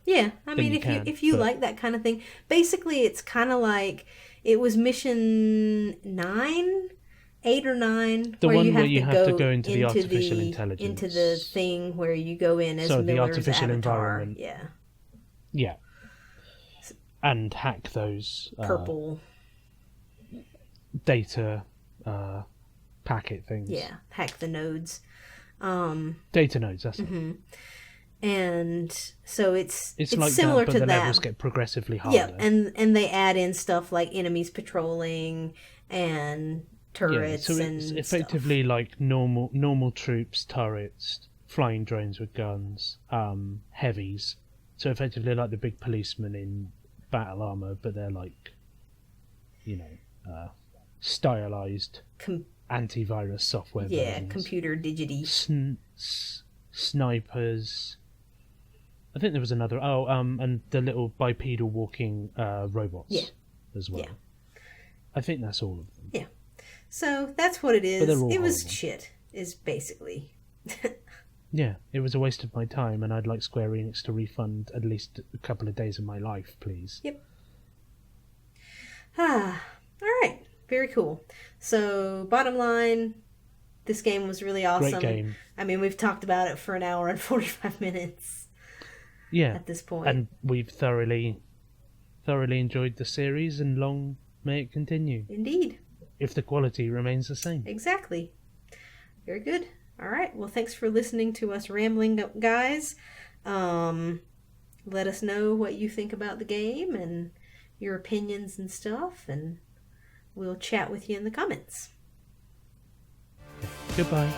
Yeah, I mean, if you like that kind of thing, basically it's kind of like it was mission 8 or 9, the where one you have, where you to, have go to go into the artificial intelligence, into the thing where you go in as Miller's the artificial avatar. environment. Yeah. Yeah. And hack those purple data packet things. Yeah, hack the nodes. Data nodes, that's it. And so it's like similar that, but to the that. levels get progressively harder. Yeah, and they add in stuff like enemies patrolling and turrets, so and it's effectively stuff. like normal troops, turrets, flying drones with guns, heavies. So effectively like the big policemen in battle armor, but they're like, stylized antivirus software. Yeah, versions. computer digity. Snipers. I think there was another. And the little bipedal walking robots. As well. Yeah. I think that's all of them. Yeah. So that's what it is. But they're all it was horrible. shit. Is basically. Yeah, it was a waste of my time, and I'd like Square Enix to refund at least a couple of days of my life, please. Yep. All right. Very cool. So, bottom line, this game was really awesome. Great game. I mean, we've talked about it for an hour and 45 minutes. Yeah. At this point. And we've thoroughly enjoyed the series and long may it continue. Indeed. If the quality remains the same. Exactly. Very good. All right. Well, thanks for listening to us rambling, guys. Let us know what you think about the game and your opinions and stuff, and we'll chat with you in the comments. Goodbye.